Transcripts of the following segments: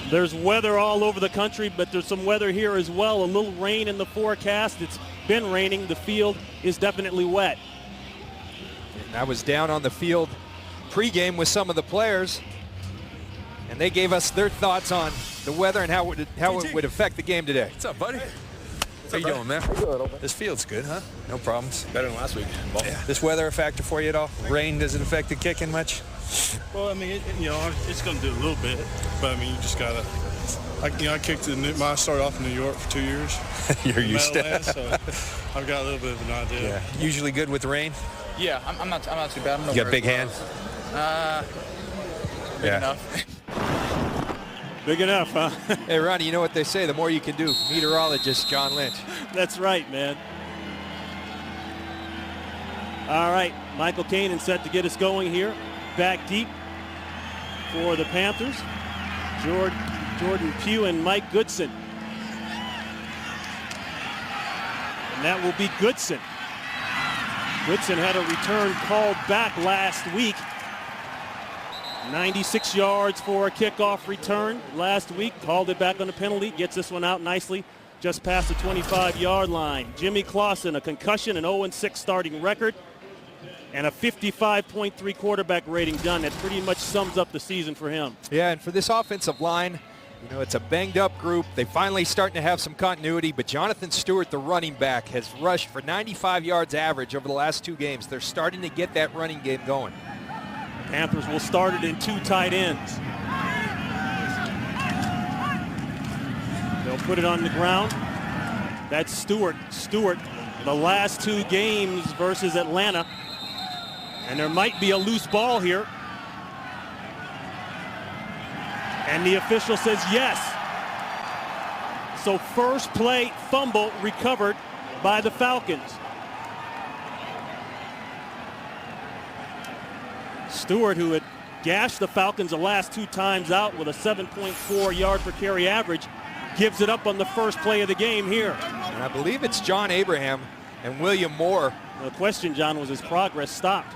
There's weather all over the country, but there's some weather here as well. A little rain in the forecast. It's been raining. The field is definitely wet. And I was down on the field pregame with some of the players, and they gave us their thoughts on the weather and how it would affect the game today. What's up, buddy? How you doing, man? This field's good, huh? No problems. Better than last week. Yeah. This weather a factor for you at all? Rain, does it affect the kicking much? Well, I mean, it's going to do a little bit, but I mean, you just got to, I kicked I started off in New York for 2 years. You're used to it. So I've got a little bit of an idea. Yeah. Usually good with rain? Yeah, I'm not too bad. You got big hands? Big enough. Big enough, huh? Hey, Ronnie, you know what they say, the more you can do. Meteorologist John Lynch. That's right, man. All right, Michael Kanan set to get us going here. Back deep for the Panthers. Jordan Pugh and Mike Goodson. And that will be Goodson. Goodson had a return called back last week. 96 yards for a kickoff return last week. Called it back on a penalty. Gets this one out nicely just past the 25-yard line. Jimmy Clausen, a concussion, an 0-6 starting record, and a 55.3 quarterback rating done. That pretty much sums up the season for him. Yeah, and for this offensive line, you know, it's a banged-up group. They finally starting to have some continuity, but Jonathan Stewart, the running back, has rushed for 95 yards average over the last 2 games. They're starting to get that running game going. Panthers will start it in 2 tight ends. They'll put it on the ground. That's Stewart. Stewart, the last 2 games versus Atlanta. And there might be a loose ball here. And the official says yes. So first play fumble recovered by the Falcons. Stewart, who had gashed the Falcons the last 2 times out with a 7.4 yard per carry average, gives it up on the first play of the game here. And I believe it's John Abraham and William Moore. The question, John, was his progress stopped?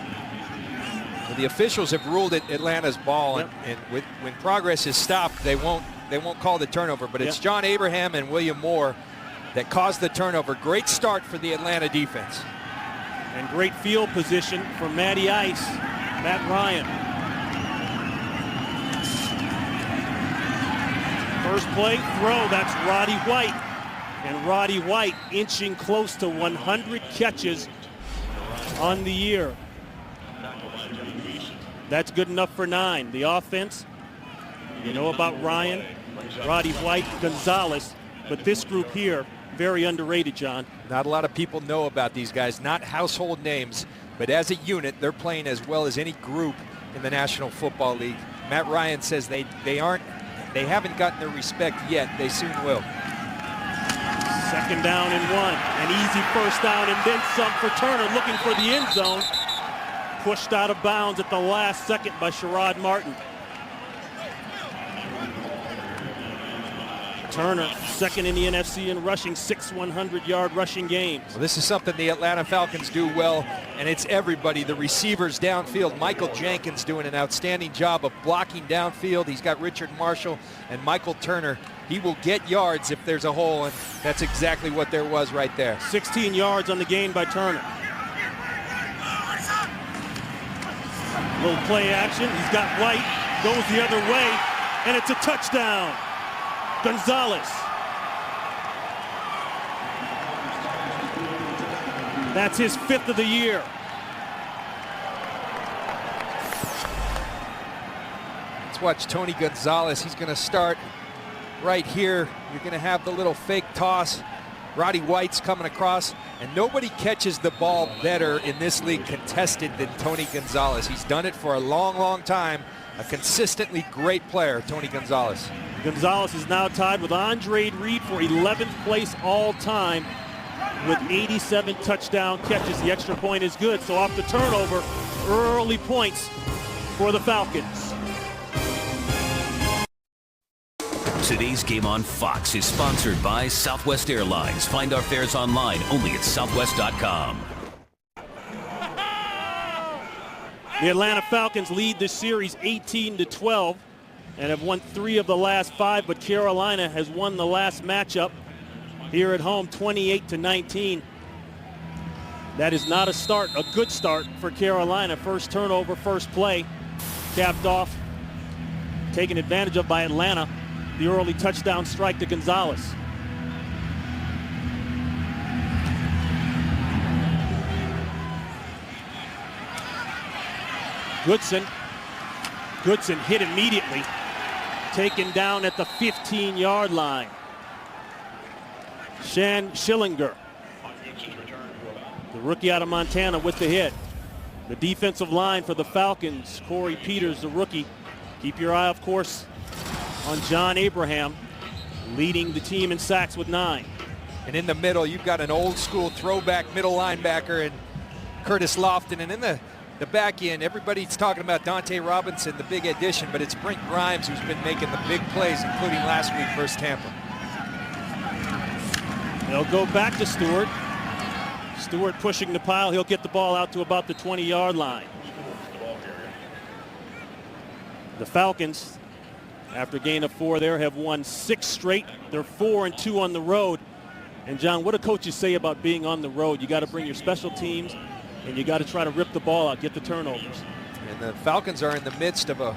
Well, the officials have ruled it Atlanta's ball, Yep. and when progress is stopped, they won't call the turnover. But it's Yep. John Abraham and William Moore that caused the turnover. Great start for the Atlanta defense. And great field position for Matty Ice, Matt Ryan. First play, throw, that's Roddy White. And Roddy White inching close to 100 catches on the year. That's good enough for 9. The offense, you know about Ryan, Roddy White, Gonzalez, but this group here, very underrated, John. Not a lot of people know about these guys, not household names, but as a unit, they're playing as well as any group in the National Football League. Matt Ryan says they haven't gotten their respect yet. They soon will. 2nd down and 1. An easy first down and then some for Turner, looking for the end zone. Pushed out of bounds at the last second by Sherrod Martin. Turner, 2nd in the NFC in rushing, 6 100-yard rushing games. Well, this is something the Atlanta Falcons do well, and it's everybody, the receivers downfield. Michael Jenkins doing an outstanding job of blocking downfield. He's got Richard Marshall and Michael Turner. He will get yards if there's a hole, and that's exactly what there was right there. 16 yards on the gain by Turner. Little play action. He's got White, goes the other way, and it's a touchdown. Gonzalez. That's his 5th of the year. Let's watch Tony Gonzalez. He's going to start right here. You're going to have the little fake toss. Roddy White's coming across, and nobody catches the ball better in this league contested than Tony Gonzalez. He's done it for a long, long time. A consistently great player, Tony Gonzalez. Gonzalez is now tied with Andre Reed for 11th place all-time with 87 touchdown catches. The extra point is good, so off the turnover, early points for the Falcons. Today's game on Fox is sponsored by Southwest Airlines. Find our fares online only at southwest.com. The Atlanta Falcons lead this series 18-12. and have won 3 of the last 5, but Carolina has won the last matchup here at home 28-19. That is not a good start for Carolina. First turnover, first play, capped off, taken advantage of by Atlanta. The early touchdown strike to Gonzalez. Goodson hit immediately, taken down at the 15-yard line. Shan Schillinger, the rookie out of Montana, with the hit. The defensive line for the Falcons, Corey Peters, the rookie. Keep your eye, of course, on John Abraham, leading the team in sacks with 9. And in the middle, you've got an old school throwback middle linebacker and Curtis Lofton. And in the back end, everybody's talking about Dante Robinson, the big addition, but it's Brent Grimes who's been making the big plays, including last week versus Tampa. They'll go back to Stewart. Stewart pushing the pile. He'll get the ball out to about the 20-yard line. The Falcons, after a gain of 4 there, have won 6 straight. They're 4-2 on the road. And John, what do coaches say about being on the road? You got to bring your special teams, and you got to try to rip the ball out, get the turnovers. And the Falcons are in the midst of a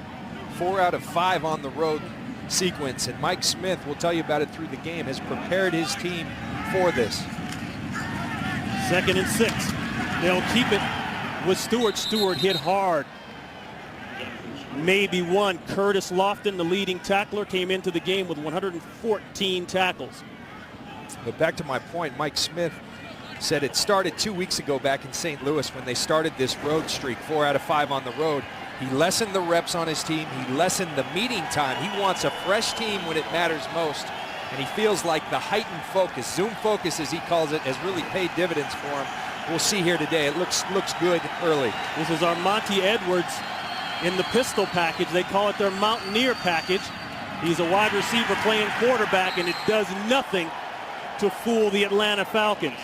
4 out of 5 on the road sequence, and Mike Smith, will tell you about it through the game, has prepared his team for this. 2nd and 6. They'll keep it with Stewart. Stewart hit hard. Maybe one. Curtis Lofton, the leading tackler, came into the game with 114 tackles. But back to my point, Mike Smith said it started 2 weeks ago back in St. Louis when they started this road streak, 4 out of 5 on the road. He lessened the reps on his team. He lessened the meeting time. He wants a fresh team when it matters most. And he feels like the heightened focus, Zoom focus as he calls it, has really paid dividends for him. We'll see here today. It looks good early. This is our Monty Edwards in the pistol package. They call it their Mountaineer package. He's a wide receiver playing quarterback, and it does nothing to fool the Atlanta Falcons.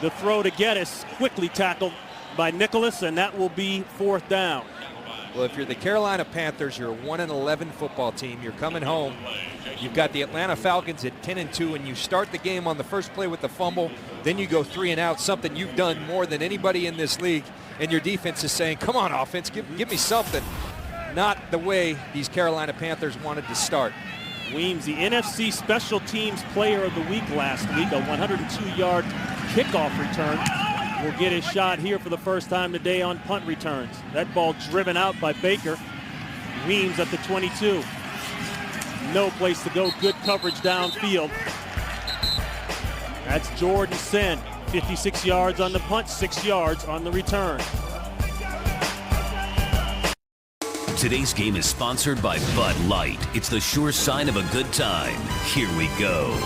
The throw to Geddes, quickly tackled by Nicholas, and that will be 4th down. Well, if you're the Carolina Panthers, you're a 1-11 football team. You're coming home. You've got the Atlanta Falcons at 10-2, and you start the game on the first play with the fumble. Then you go 3 and out, something you've done more than anybody in this league. And your defense is saying, come on, offense, give me something. Not the way these Carolina Panthers wanted to start. Weems, the NFC Special Teams Player of the Week last week, a 102-yard kickoff return, will get his shot here for the first time today on punt returns. That ball driven out by Baker. Weems at the 22. No place to go. Good coverage downfield. That's Jordan Senn. 56 yards on the punt, 6 yards on the return. Today's game is sponsored by Bud Light. It's the sure sign of a good time. Here we go.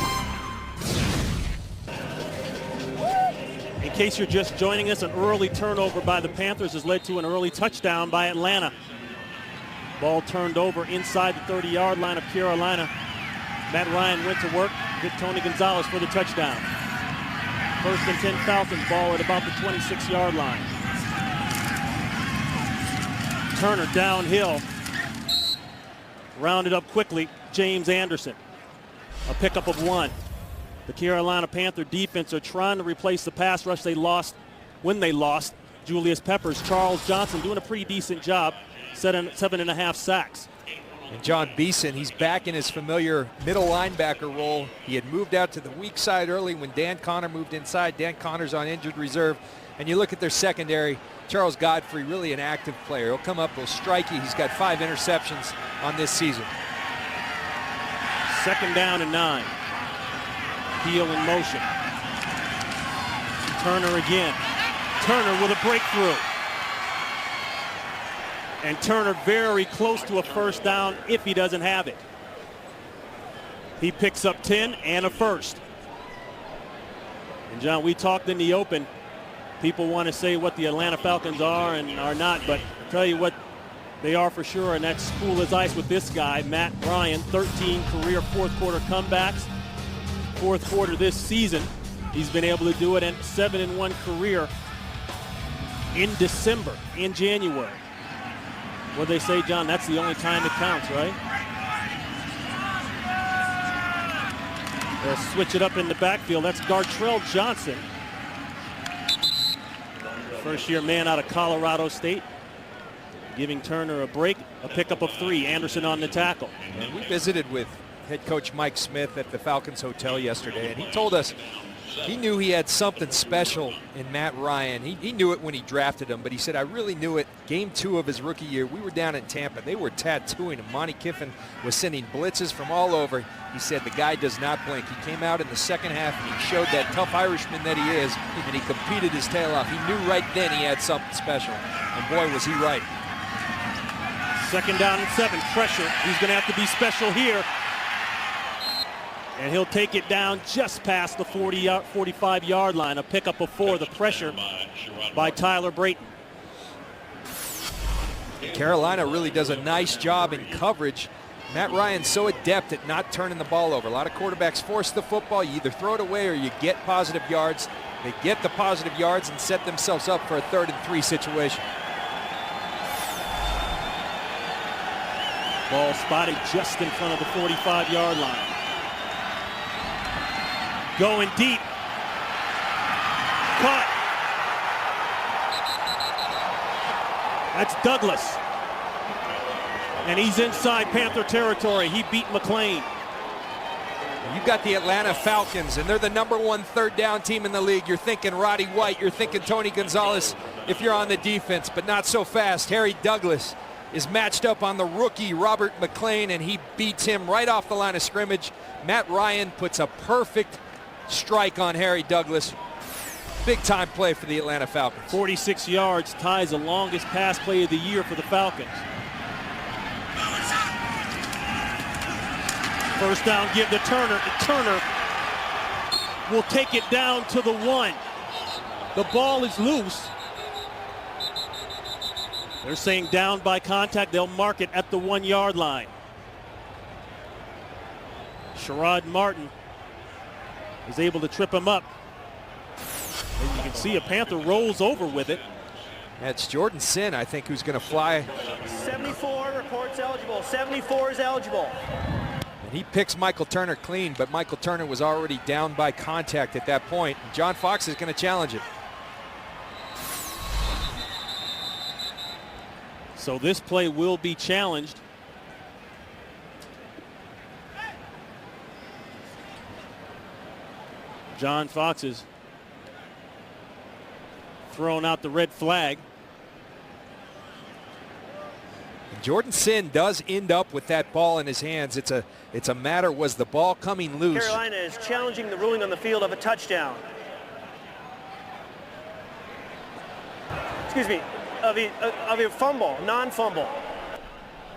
In case you're just joining us, an early turnover by the Panthers has led to an early touchdown by Atlanta. Ball turned over inside the 30-yard line of Carolina. Matt Ryan went to work, hit Tony Gonzalez for the touchdown. 1st and 10 Falcons, ball at about the 26-yard line. Turner downhill. Rounded up quickly, James Anderson. A pickup of 1. The Carolina Panther defense are trying to replace the pass rush they lost when they lost Julius Peppers. Charles Johnson doing a pretty decent job, 7.5 sacks. And John Beeson, he's back in his familiar middle linebacker role. He had moved out to the weak side early when Dan Connor moved inside. Dan Connor's on injured reserve. And you look at their secondary, Charles Godfrey, really an active player. He'll come up, he'll strike you. He's got 5 interceptions on this season. 2nd down and 9. Heel in motion. Turner again. Turner with a breakthrough. And Turner very close to a first down if he doesn't have it. He picks up 10 and a first. And John, we talked in the open. People want to say what the Atlanta Falcons are and are not, but I'll tell you what they are for sure, and that's cool as ice with this guy, Matt Ryan. 13 career 4th quarter comebacks. 4th quarter this season, he's been able to do it, and 7-1 career in December, in January. What they say, John, that's the only time it counts, right? They'll switch it up in the backfield. That's Gartrell Johnson. First-year man out of Colorado State. Giving Turner a break, a pickup of 3. Anderson on the tackle. And we visited with head coach Mike Smith at the Falcons Hotel yesterday, and he told us he knew he had something special in Matt Ryan. He knew it when he drafted him, but he said, I really knew it. Game 2 of his rookie year, we were down in Tampa. They were tattooing him. Monty Kiffin was sending blitzes from all over. He said the guy does not blink. He came out in the second half, and he showed that tough Irishman that he is, and he competed his tail off. He knew right then he had something special, and boy, was he right. 2nd down and 7, pressure. He's going to have to be special here. And he'll take it down just past the 45-yard line. A pickup of 4, the pressure by Tyler Brayton. Carolina really does a nice job in coverage. Matt Ryan's so adept at not turning the ball over. A lot of quarterbacks force the football. You either throw it away or you get positive yards. They get the positive yards and set themselves up for a 3rd and 3 situation. Ball spotted just in front of the 45-yard line. Going deep. Caught. That's Douglas. And he's inside Panther territory. He beat McLean. You've got the Atlanta Falcons, and they're the #1 3rd down team in the league. You're thinking Roddy White. You're thinking Tony Gonzalez if you're on the defense, but not so fast. Harry Douglas is matched up on the rookie Robert McLean, and he beats him right off the line of scrimmage. Matt Ryan puts a perfect strike on Harry Douglas. Big time play for the Atlanta Falcons. 46 yards, ties the longest pass play of the year for the Falcons. First down, give to Turner. Turner will take it down to the 1. The ball is loose. They're saying down by contact. They'll mark it at the 1-yard line. Sherrod Martin is able to trip him up. And you can see a Panther rolls over with it. That's Jordan Sin, I think, who's going to fly. 74 reports eligible. 74 is eligible. And he picks Michael Turner clean, but Michael Turner was already down by contact at that point. And John Fox is going to challenge it. So this play will be challenged. John Fox is throwing out the red flag. Jordan Sin does end up with that ball in his hands. It's a matter, was the ball coming loose? Carolina is challenging the ruling on the field of a touchdown. Excuse me, of a fumble, non-fumble.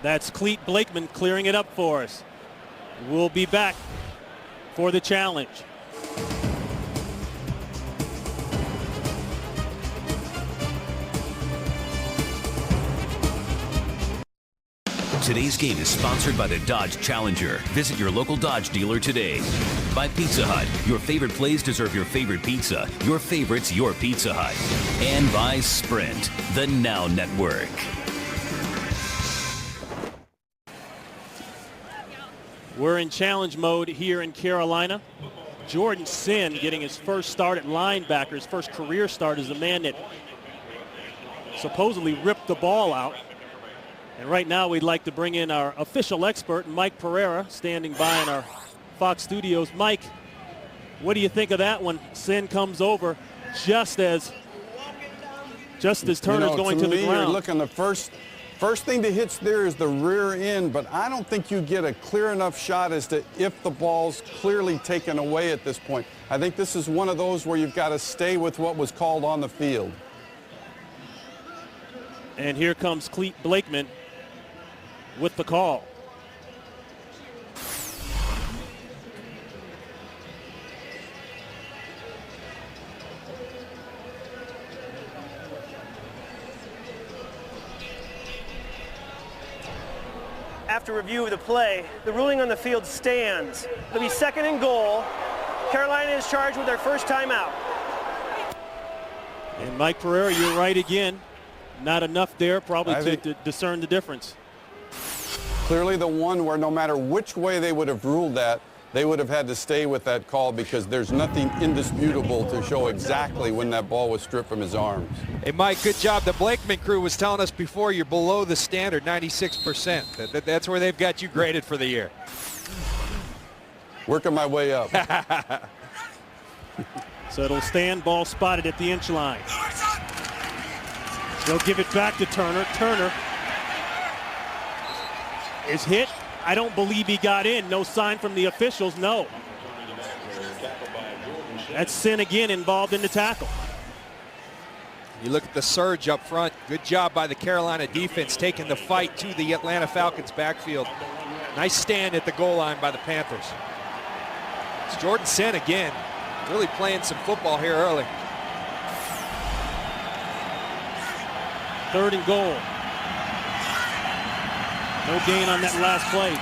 That's Cleet Blakeman clearing it up for us. We'll be back for the challenge. Today's game is sponsored by the Dodge Challenger. Visit your local Dodge dealer today. By Pizza Hut. Your favorite plays deserve your favorite pizza. Your favorite's your Pizza Hut. And by Sprint, the Now Network. We're in challenge mode here in Carolina. Jordan Sin getting his first start at linebacker, his first career start as the man that supposedly ripped the ball out. And right now we'd like to bring in our official expert, Mike Pereira, standing by in our Fox studios. Mike, what do you think of that one? Sin comes over just as Turner's going to the ground. You're looking, the first thing to hit there is the rear end, but I don't think you get a clear enough shot as to if the ball's clearly taken away at this point. I think this is one of those where you've got to stay with what was called on the field. And here comes Cleet Blakeman with the call. After review of the play, the ruling on the field stands. It'll be 2nd and goal. Carolina is charged with their first timeout. And Mike Pereira, you're right again. Not enough there probably to discern the difference. Clearly the one where no matter which way they would have ruled that, they would have had to stay with that call because there's nothing indisputable to show exactly when that ball was stripped from his arms. Hey, Mike, good job. The Blakeman crew was telling us before you're below the standard, 96%. That's where they've got you graded for the year. Working my way up. So it'll stand, ball spotted at the inch line. They'll give it back to Turner. Turner is hit. I don't believe he got in. No sign from the officials, no. That's Sin again involved in the tackle. You look at the surge up front. Good job by the Carolina defense taking the fight to the Atlanta Falcons backfield. Nice stand at the goal line by the Panthers. It's Jordan Sin again, really playing some football here early. 3rd and goal. No gain on that last play.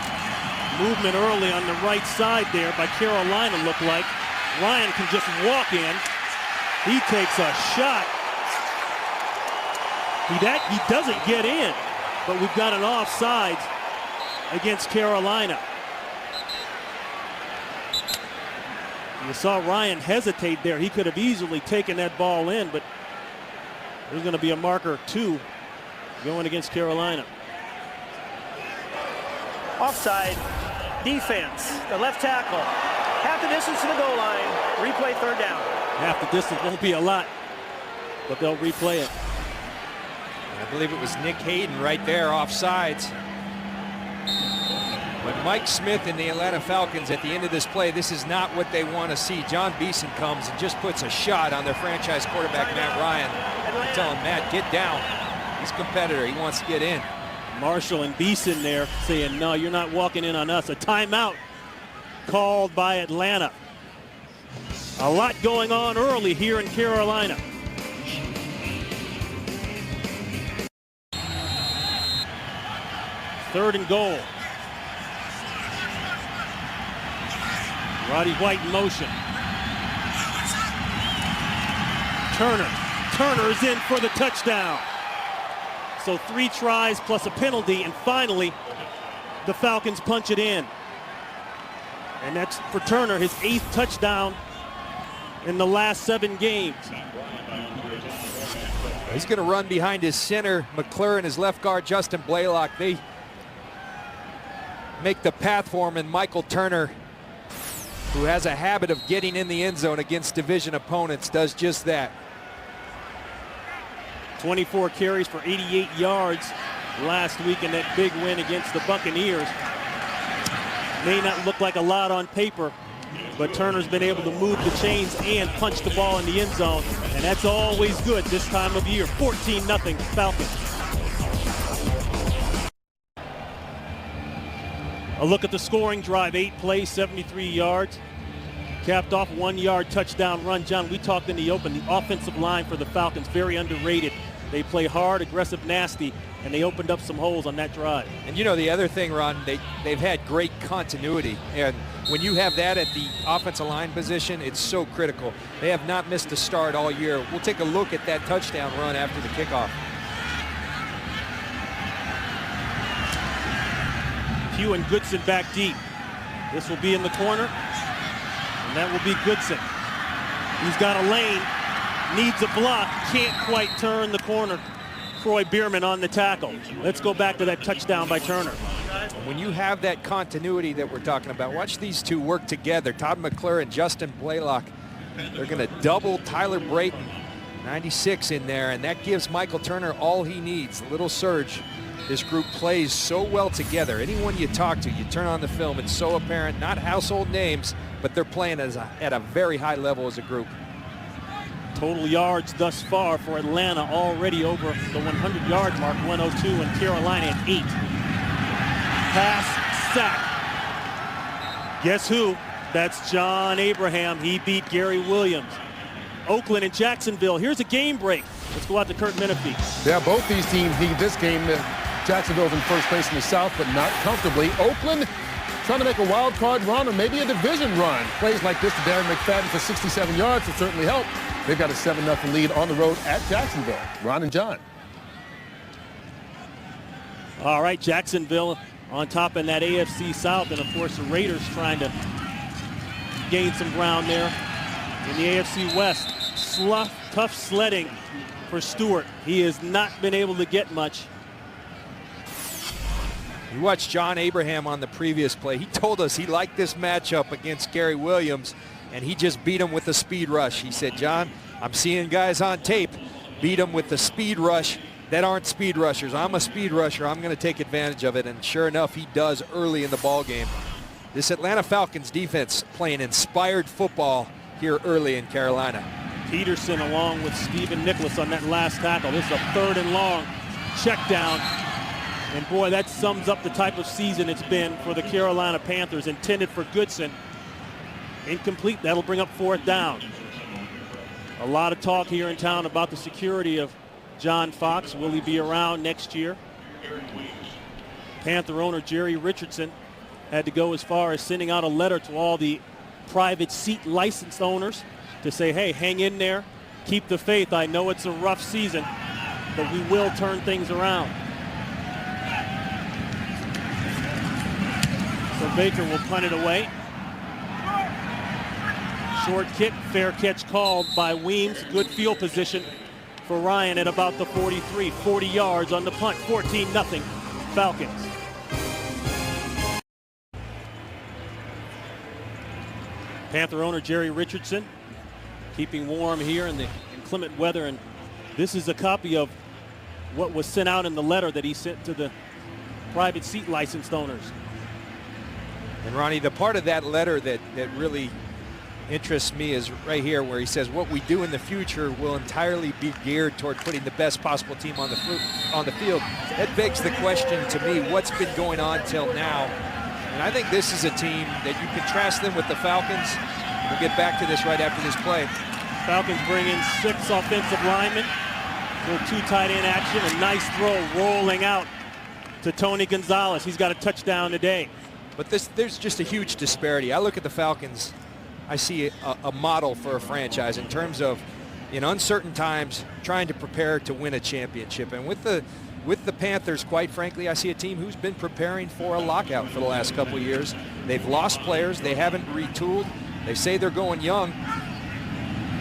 Movement early on the right side there by Carolina, looked like. Ryan can just walk in. He takes a shot. He doesn't get in, but we've got an offside against Carolina. You saw Ryan hesitate there. He could have easily taken that ball in, but there's going to be a marker 2 going against Carolina. Offside, defense, the left tackle. Half the distance to the goal line, replay 3rd down. Half the distance won't be a lot, but they'll replay it. I believe it was Nick Hayden right there, offsides. When Mike Smith and the Atlanta Falcons at the end of this play, this is not what they want to see. John Beeson comes and just puts a shot on their franchise quarterback, Matt Ryan. Telling Matt, get down. He's a competitor. He wants to get in. Marshall and Beeson there saying, no, you're not walking in on us. A timeout called by Atlanta. A lot going on early here in Carolina. Third and goal. Roddy White in motion. Turner's in for the touchdown. So 3 tries plus a penalty, and finally the Falcons punch it in. And that's for Turner, his 8th touchdown in the last 7 games. He's going to run behind his center, McClure, and his left guard, Justin Blaylock. They make the path for him, and Michael Turner, who has a habit of getting in the end zone against division opponents, does just that. 24 carries for 88 yards last week in that big win against the Buccaneers. May not look like a lot on paper, but Turner's been able to move the chains and punch the ball in the end zone, and that's always good this time of year. 14-0 Falcons. A look at the scoring drive, 8 plays, 73 yards. Capped off 1-yard touchdown run. John, we talked in the open, the offensive line for the Falcons, very underrated. They play hard, aggressive, nasty, and they opened up some holes on that drive. And you know the other thing, Ron, they've had great continuity. And when you have that at the offensive line position, it's so critical. They have not missed a start all year. We'll take a look at that touchdown run after the kickoff. Pugh and Goodson back deep. This will be in the corner, and that will be Goodson. He's got a lane, needs a block, can't quite turn the corner. Troy Bierman on the tackle. Let's go back to that touchdown by Turner. When you have that continuity that we're talking about, watch these two work together. Todd McClure and Justin Blaylock. They're going to double Tyler Brayton, 96 in there, and that gives Michael Turner all he needs. A little surge. This group plays so well together. Anyone you talk to, you turn on the film, it's so apparent. Not household names, but they're playing at a very high level as a group. Total yards thus far for Atlanta already over the 100-yard mark, 102, and Carolina at 8. Pass, sack. Guess who? That's John Abraham. He beat Gary Williams. Oakland and Jacksonville. Here's a game break. Let's go out to Kurt Menefee. Yeah, both these teams need this game. Jacksonville's in first place in the South, but not comfortably. Oakland trying to make a wild card run or maybe a division run. Plays like this to Darren McFadden for 67 yards will certainly help. They've got a 7-0 lead on the road at Jacksonville. Ron and John. All right, Jacksonville on top in that AFC South, and of course the Raiders trying to gain some ground there. In the AFC West, tough sledding for Stewart. He has not been able to get much. You watched John Abraham on the previous play. He told us he liked this matchup against Gary Williams, and he just beat him with the speed rush. He said, John, I'm seeing guys on tape beat him with the speed rush that aren't speed rushers. I'm a speed rusher. I'm going to take advantage of it, and sure enough, he does early in the ball game. This Atlanta Falcons defense playing inspired football here early in Carolina. Peterson along with Stephen Nicholas on that last tackle. This is a 3rd and long check down. And boy, that sums up the type of season it's been for the Carolina Panthers. Intended for Goodson. Incomplete. That'll bring up 4th down. A lot of talk here in town about the security of John Fox. Will he be around next year? Panther owner Jerry Richardson had to go as far as sending out a letter to all the private seat license owners to say, hey, hang in there, keep the faith. I know it's a rough season, but we will turn things around. So Baker will punt it away. Short kick, fair catch called by Weems. Good field position for Ryan at about the 43. 40 yards on the punt, 14-0 Falcons. Panther owner Jerry Richardson keeping warm here in the inclement weather, and this is a copy of what was sent out in the letter that he sent to the private seat licensed owners. And Ronnie, the part of that letter that really interests me is right here where he says what we do in the future will entirely be geared toward putting the best possible team on the field. That begs the question to me, what's been going on till now? And I think this is a team that you contrast them with the Falcons. We'll get back to this right after this play. Falcons bring in 6 offensive linemen. Little 2 tight end action. A nice throw rolling out to Tony Gonzalez. He's got a touchdown today. But there's just a huge disparity. I look at the Falcons, I see a model for a franchise in terms of, in uncertain times, trying to prepare to win a championship. And with the Panthers, quite frankly, I see a team who's been preparing for a lockout for the last couple of years. They've lost players. They haven't retooled. They say they're going young,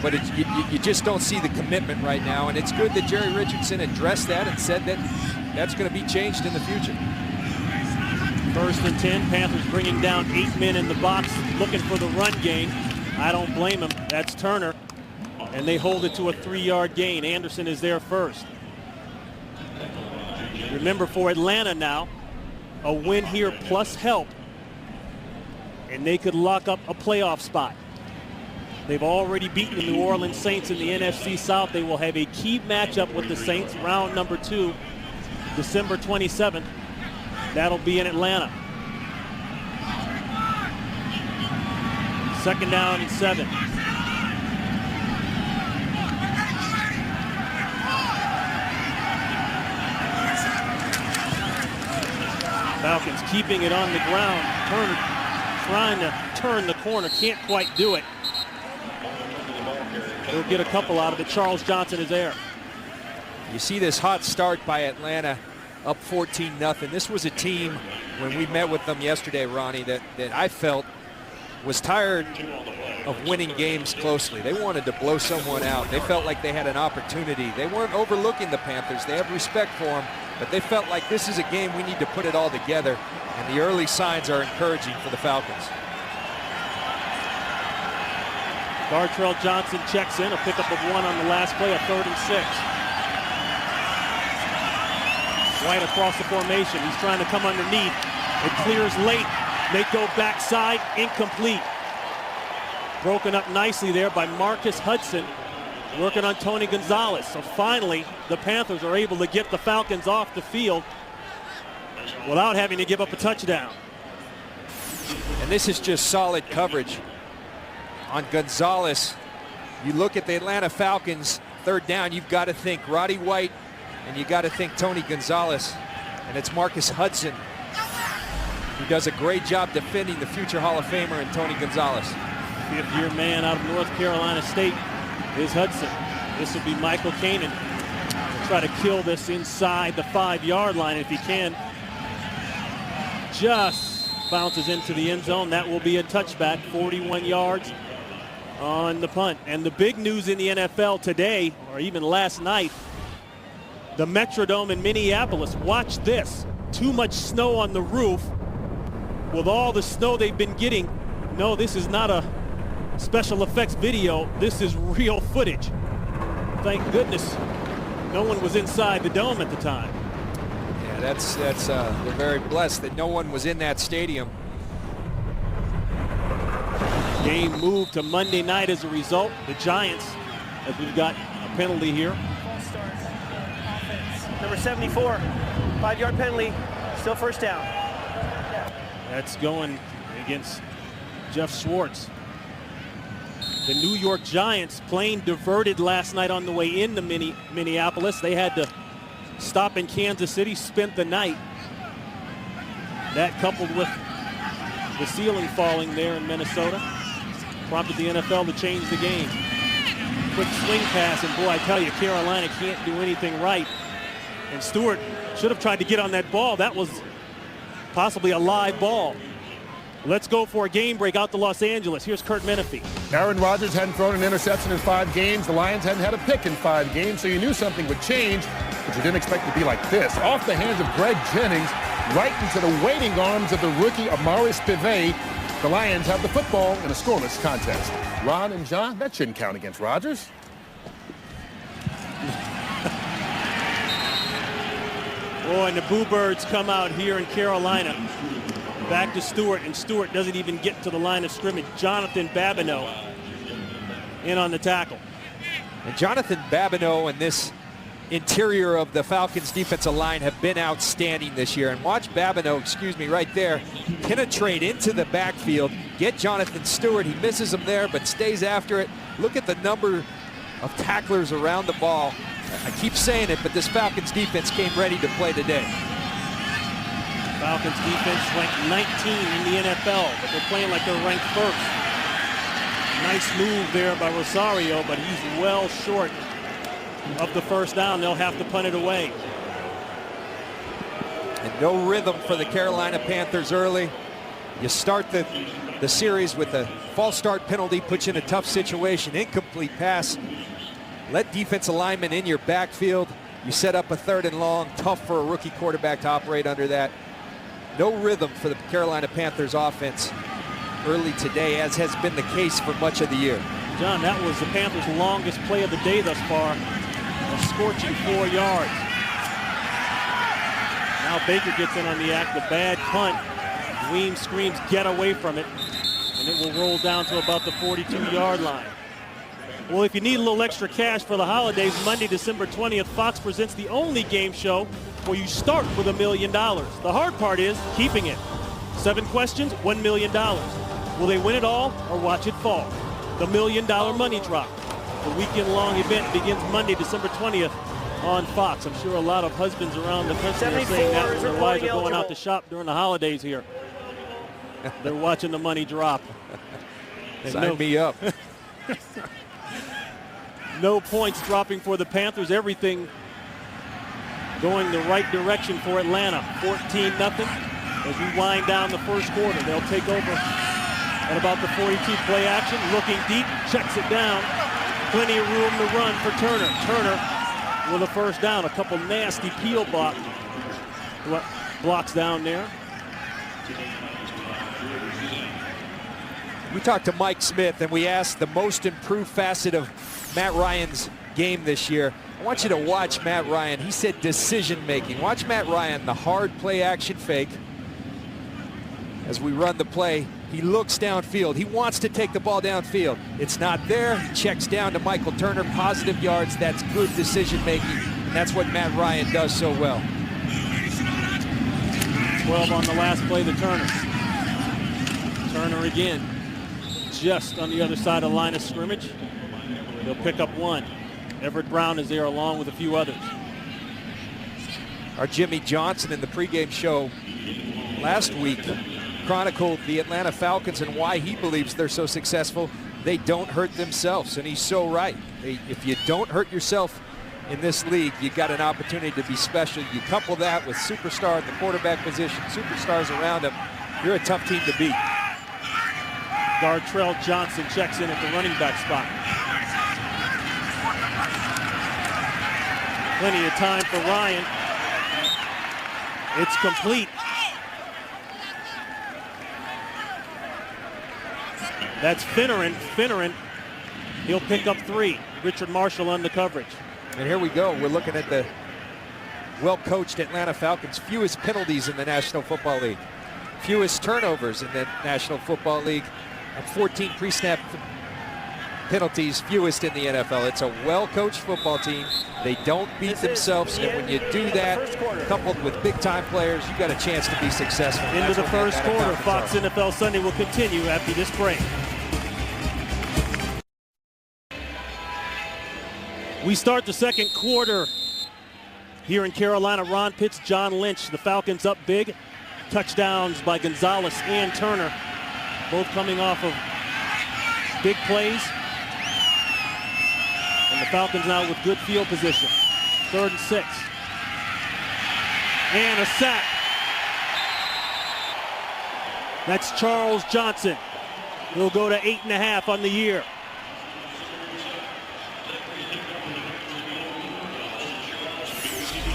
but you just don't see the commitment right now. And it's good that Jerry Richardson addressed that and said that that's going to be changed in the future. 1st and 10. Panthers bringing down 8 men in the box, looking for the run game. I don't blame him. That's Turner. And they hold it to a 3-yard gain. Anderson is there first. Remember, for Atlanta now, a win here plus help, and they could lock up a playoff spot. They've already beaten the New Orleans Saints in the NFC South. They will have a key matchup with the Saints, round number 2, December 27th. That'll be in Atlanta. 2nd down and 7. Falcons keeping it on the ground. Turner trying to turn the corner, can't quite do it. They'll get a couple out of it. Charles Johnson is there. You see this hot start by Atlanta, up 14-0. This was a team, when we met with them yesterday, Ronnie, that I felt was tired of winning games closely. They wanted to blow someone out. They felt like they had an opportunity. They weren't overlooking the Panthers. They have respect for them, but they felt like this is a game we need to put it all together, and the early signs are encouraging for the Falcons. Gartrell Johnson checks in, a pickup of 1 on the last play, a 3rd and 6. White across the formation. He's trying to come underneath. It clears late. They go backside, incomplete. Broken up nicely there by Marcus Hudson, working on Tony Gonzalez. So finally, the Panthers are able to get the Falcons off the field without having to give up a touchdown. And this is just solid coverage on Gonzalez. You look at the Atlanta Falcons, 3rd down, you've got to think Roddy White, and you got to think Tony Gonzalez, and it's Marcus Hudson who does a great job defending the future Hall of Famer in Tony Gonzalez. 5th-year man out of North Carolina State is Hudson. This will be Michael Kanan. Try to kill this inside the 5-yard line if he can. Just bounces into the end zone. That will be a touchback, 41 yards on the punt. And the big news in the NFL today, or even last night, the Metrodome in Minneapolis. Watch this. Too much snow on the roof. With all the snow they've been getting, no, this is not a special effects video. This is real footage. Thank goodness no one was inside the dome at the time. Yeah, that's they're very blessed that no one was in that stadium. Game moved to Monday night as a result. The Giants, as we've got a penalty here. Number 74, 5-yard penalty, still first down. That's going against Jeff Schwartz. The New York Giants plane diverted last night on the way into Minneapolis. They had to stop in Kansas City, spent the night. That coupled with the ceiling falling there in Minnesota prompted the NFL to change the game. Quick swing pass, and boy, I tell you, Carolina can't do anything right. And Stewart should have tried to get on that ball. That was possibly a live ball. Let's go for a game break out to Los Angeles. Here's Kurt Menefee. Aaron Rodgers hadn't thrown an interception in 5 games. The Lions hadn't had a pick in 5 games, so you knew something would change, but you didn't expect it to be like this. Off the hands of Greg Jennings, right into the waiting arms of the rookie Amari Spivey. The Lions have the football in a scoreless contest. Ron and John, that shouldn't count against Rodgers. Oh, and the Boo Birds come out here in Carolina. Back to Stewart, and Stewart doesn't even get to the line of scrimmage. Jonathan Babineau in on the tackle. And Jonathan Babineau and this interior of the Falcons defensive line have been outstanding this year. And watch Babineau, right there, penetrate into the backfield, get Jonathan Stewart. He misses him there, but stays after it. Look at the number of tacklers around the ball. I keep saying it, but this Falcons defense came ready to play today. Falcons defense ranked 19 in the NFL, but they're playing like they're ranked first. Nice move there by Rosario, but he's well short of the first down. They'll have to punt it away. And no rhythm for the Carolina Panthers early. You start the series with a false start penalty, puts you in a tough situation. Incomplete pass. Let defensive linemen in your backfield. You set up a 3rd and long. Tough for a rookie quarterback to operate under that. No rhythm for the Carolina Panthers offense early today, as has been the case for much of the year. John, that was the Panthers' longest play of the day thus far. A scorching 4 yards. Now Baker gets in on the act. The bad punt. Weems screams, get away from it. And it will roll down to about the 42-yard line. Well, if you need a little extra cash for the holidays, Monday, December 20th, Fox presents the only game show where you start with $1 million. The hard part is keeping it. 7 questions, $1 million. Will they win it all or watch it fall? The $1 million money drop. The weekend-long event begins Monday, December 20th on Fox. I'm sure a lot of husbands around the country are saying that when their wives are going out to shop during the holidays here. They're watching the money drop. Sign me up. No points dropping for the Panthers. Everything going the right direction for Atlanta. 14-0 as we wind down the first quarter. They'll take over at about the 42. Play action, looking deep, checks it down. Plenty of room to run for Turner. Turner with a first down. A couple nasty peel blocks down there. We talked to Mike Smith, and we asked the most improved facet of Matt Ryan's game this year. I want you to watch Matt Ryan. He said decision-making. Watch Matt Ryan, the hard play-action fake. As we run the play, he looks downfield. He wants to take the ball downfield. It's not there. He checks down to Michael Turner. Positive yards. That's good decision-making. And that's what Matt Ryan does so well. 12 on the last play to Turner. Turner again. Just on the other side of the line of scrimmage. They'll pick up 1. Everett Brown is there along with a few others. Our Jimmy Johnson in the pregame show last week chronicled the Atlanta Falcons and why he believes they're so successful. They don't hurt themselves, and he's so right. If you don't hurt yourself in this league, you got an opportunity to be special. You couple that with superstar at the quarterback position, superstars around him, you're a tough team to beat. Gartrell Johnson checks in at the running back spot. Plenty of time for Ryan. It's complete. That's Finneran. Finneran, he'll pick up 3. Richard Marshall on the coverage. And here we go. We're looking at the well-coached Atlanta Falcons. Fewest penalties in the National Football League. Fewest turnovers in the National Football League. And 14 pre-snap penalties, fewest in the NFL. It's a well-coached football team. They don't beat themselves, and when you do that, coupled with big-time players, you got a chance to be successful. Into the first quarter. Fox NFL Sunday will continue after this break. We start the second quarter here in Carolina. Ron Pitts, John Lynch. The Falcons up big. Touchdowns by Gonzalez and Turner, both coming off of big plays. And the Falcons now with good field position. 3rd and 6. And a sack. That's Charles Johnson. He'll go to 8.5 on the year.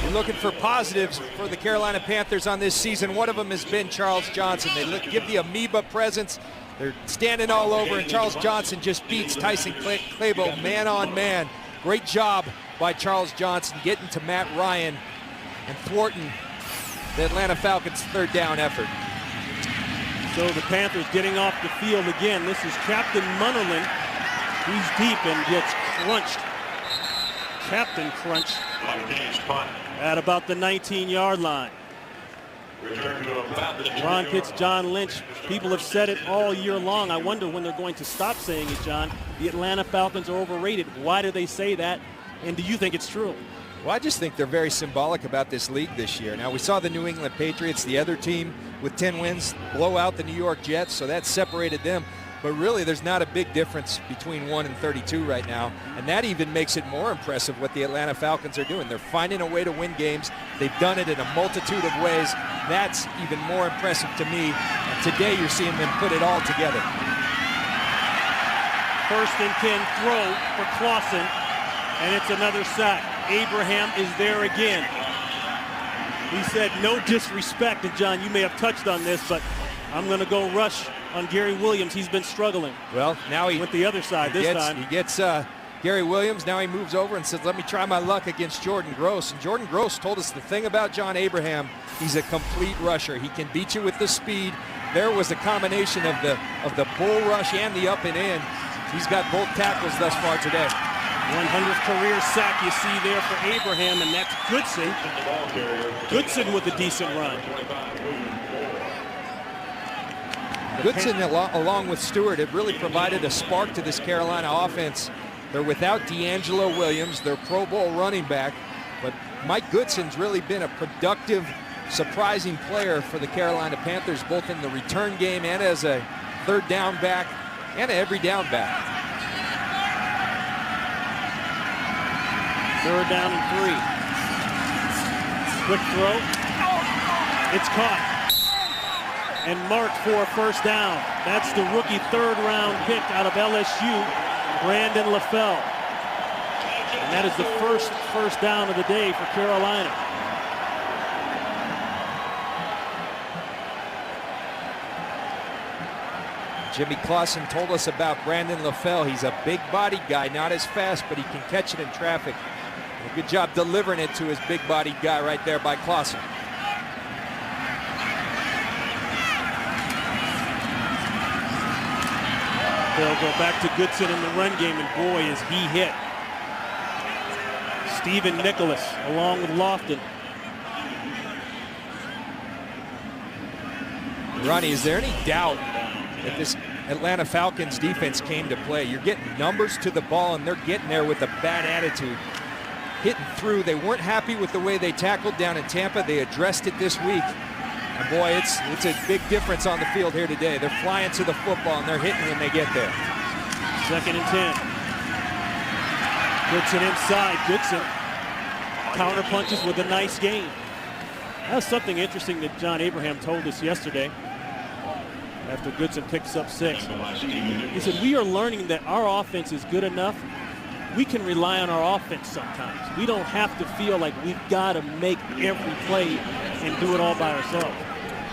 You're looking for positives for the Carolina Panthers on this season. One of them has been Charles Johnson. They give the amoeba presence. They're standing all over, and Charles Johnson just beats Tyson Clabo man on man. Great job by Charles Johnson getting to Matt Ryan and thwarting the Atlanta Falcons' 3rd down effort. So the Panthers getting off the field again. This is Captain Munnerlyn. He's deep and gets crunched. Captain Crunch at about the 19-yard line. Ron Pitts, John Lynch. People have said it all year long. I wonder when they're going to stop saying it, John. The Atlanta Falcons are overrated. Why do they say that? And do you think it's true? Well, I just think they're very symbolic about this league this year. Now, we saw the New England Patriots, the other team with 10 wins, blow out the New York Jets, so that separated them. But really, there's not a big difference between 1 and 32 right now. And that even makes it more impressive what the Atlanta Falcons are doing. They're finding a way to win games. They've done it in a multitude of ways. That's even more impressive to me. And today, you're seeing them put it all together. 1st and 10 throw for Clausen. And it's another sack. Abraham is there again. He said no disrespect. And John, you may have touched on this, but I'm going to go rush on Gary Williams. He's been struggling. Well, now he went the other side this time. He gets Gary Williams. Now he moves over and says, let me try my luck against Jordan Gross. And Jordan Gross told us the thing about John Abraham, he's a complete rusher. He can beat you with the speed. There was a combination of the bull rush and the up and in. He's got both tackles thus far today. 100th career sack you see there for Abraham, and that's Goodson. Goodson with a decent run. Goodson, along with Stewart, have really provided a spark to this Carolina offense. They're without D'Angelo Williams, their Pro Bowl running back, but Mike Goodson's really been a productive, surprising player for the Carolina Panthers, both in the return game and as a 3rd down back and an every down back. 3rd down and 3. Quick throw. It's caught and marked for a 1st down. That's the rookie 3rd-round pick out of LSU, Brandon LaFell. And that is the first down of the day for Carolina. Jimmy Clausen told us about Brandon LaFell. He's a big-bodied guy, not as fast, but he can catch it in traffic. And a good job delivering it to his big-bodied guy right there by Clausen. They'll go back to Goodson in the run game, and boy, is he hit. Stephen Nicholas along with Lofton. Ronnie, is there any doubt that this Atlanta Falcons defense came to play? You're getting numbers to the ball, and they're getting there with a bad attitude. Hitting through. They weren't happy with the way they tackled down in Tampa. They addressed it this week. And boy, it's a big difference on the field here today. They're flying to the football, and they're hitting when they get there. 2nd and 10. Goodson inside. Goodson counter punches with a nice gain. That's something interesting that John Abraham told us yesterday. after Goodson picks up 6. He said, we are learning that our offense is good enough. We can rely on our offense sometimes. We don't have to feel like we've got to make every play and do it all by ourselves.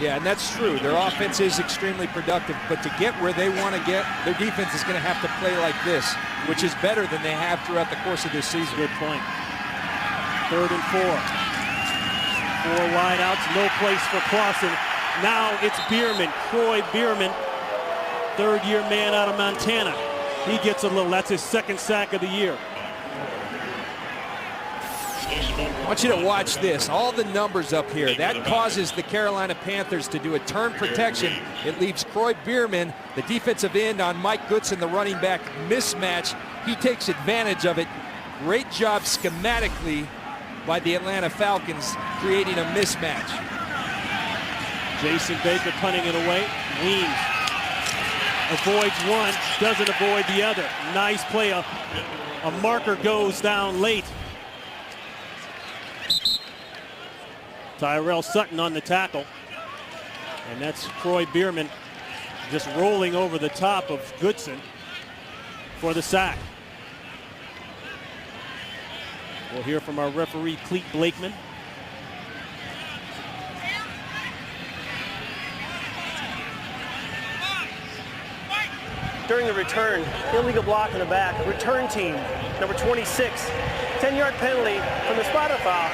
Yeah, and that's true. Their offense is extremely productive, but to get where they want to get, their defense is going to have to play like this, which is better than they have throughout the course of this season. Good point. 3rd and 4. 4 wide outs, no place for Clausen. Now it's Bierman, Troy Bierman, third-year man out of Montana. He gets a little, that's his 2nd sack of the year. I want you to watch this. All the numbers up here. That causes the Carolina Panthers to do a turn protection. It leaves Troy Bierman, the defensive end, on Mike Goodson, the running back, mismatch. He takes advantage of it. Great job schematically by the Atlanta Falcons, creating a mismatch. Jason Baker punting it away. Weems avoids one, doesn't avoid the other. Nice play. A marker goes down late. Tyrell Sutton on the tackle. And that's Troy Bierman just rolling over the top of Goodson for the sack. We'll hear from our referee, Cleet Blakeman. During the return, illegal block in the back. Return team, number 26. 10-yard penalty from the spotter foul.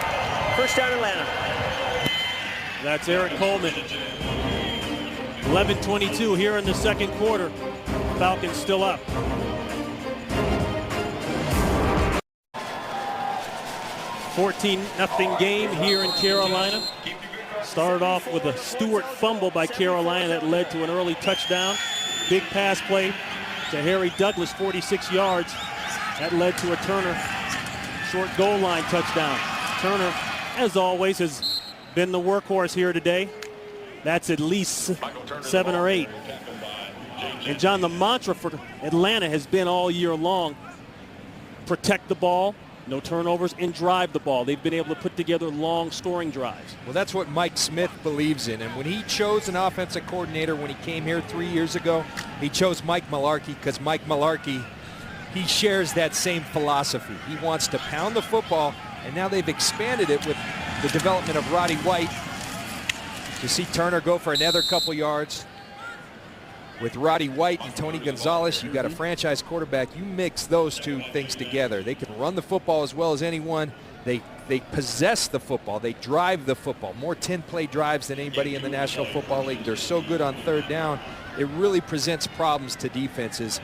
First down, Atlanta. That's Eric Coleman. 11:22 here in the 2nd quarter. Falcons still up. $14-0 game here in Carolina. Started off with a Stewart fumble by Carolina that led to an early touchdown. Big pass play to Harry Douglas, 46 yards. That led to a Turner short goal line touchdown. Turner, as always, has been the workhorse here today. That's at least 7 or 8. And John, the mantra for Atlanta has been all year long, protect the ball, no turnovers, and drive the ball. They've been able to put together long scoring drives. Well, that's what Mike Smith believes in. And when he chose an offensive coordinator when he came here 3 years ago, he chose Mike Mularkey because Mike Mularkey, he shares that same philosophy. He wants to pound the football, and now they've expanded it with the development of Roddy White. You see Turner go for another couple yards. With Roddy White and Tony Gonzalez, you've got a franchise quarterback. You mix those two things together. They can run the football as well as anyone. They possess the football. They drive the football. More 10-play drives than anybody in the National Football League. They're so good on 3rd down. It really presents problems to defenses.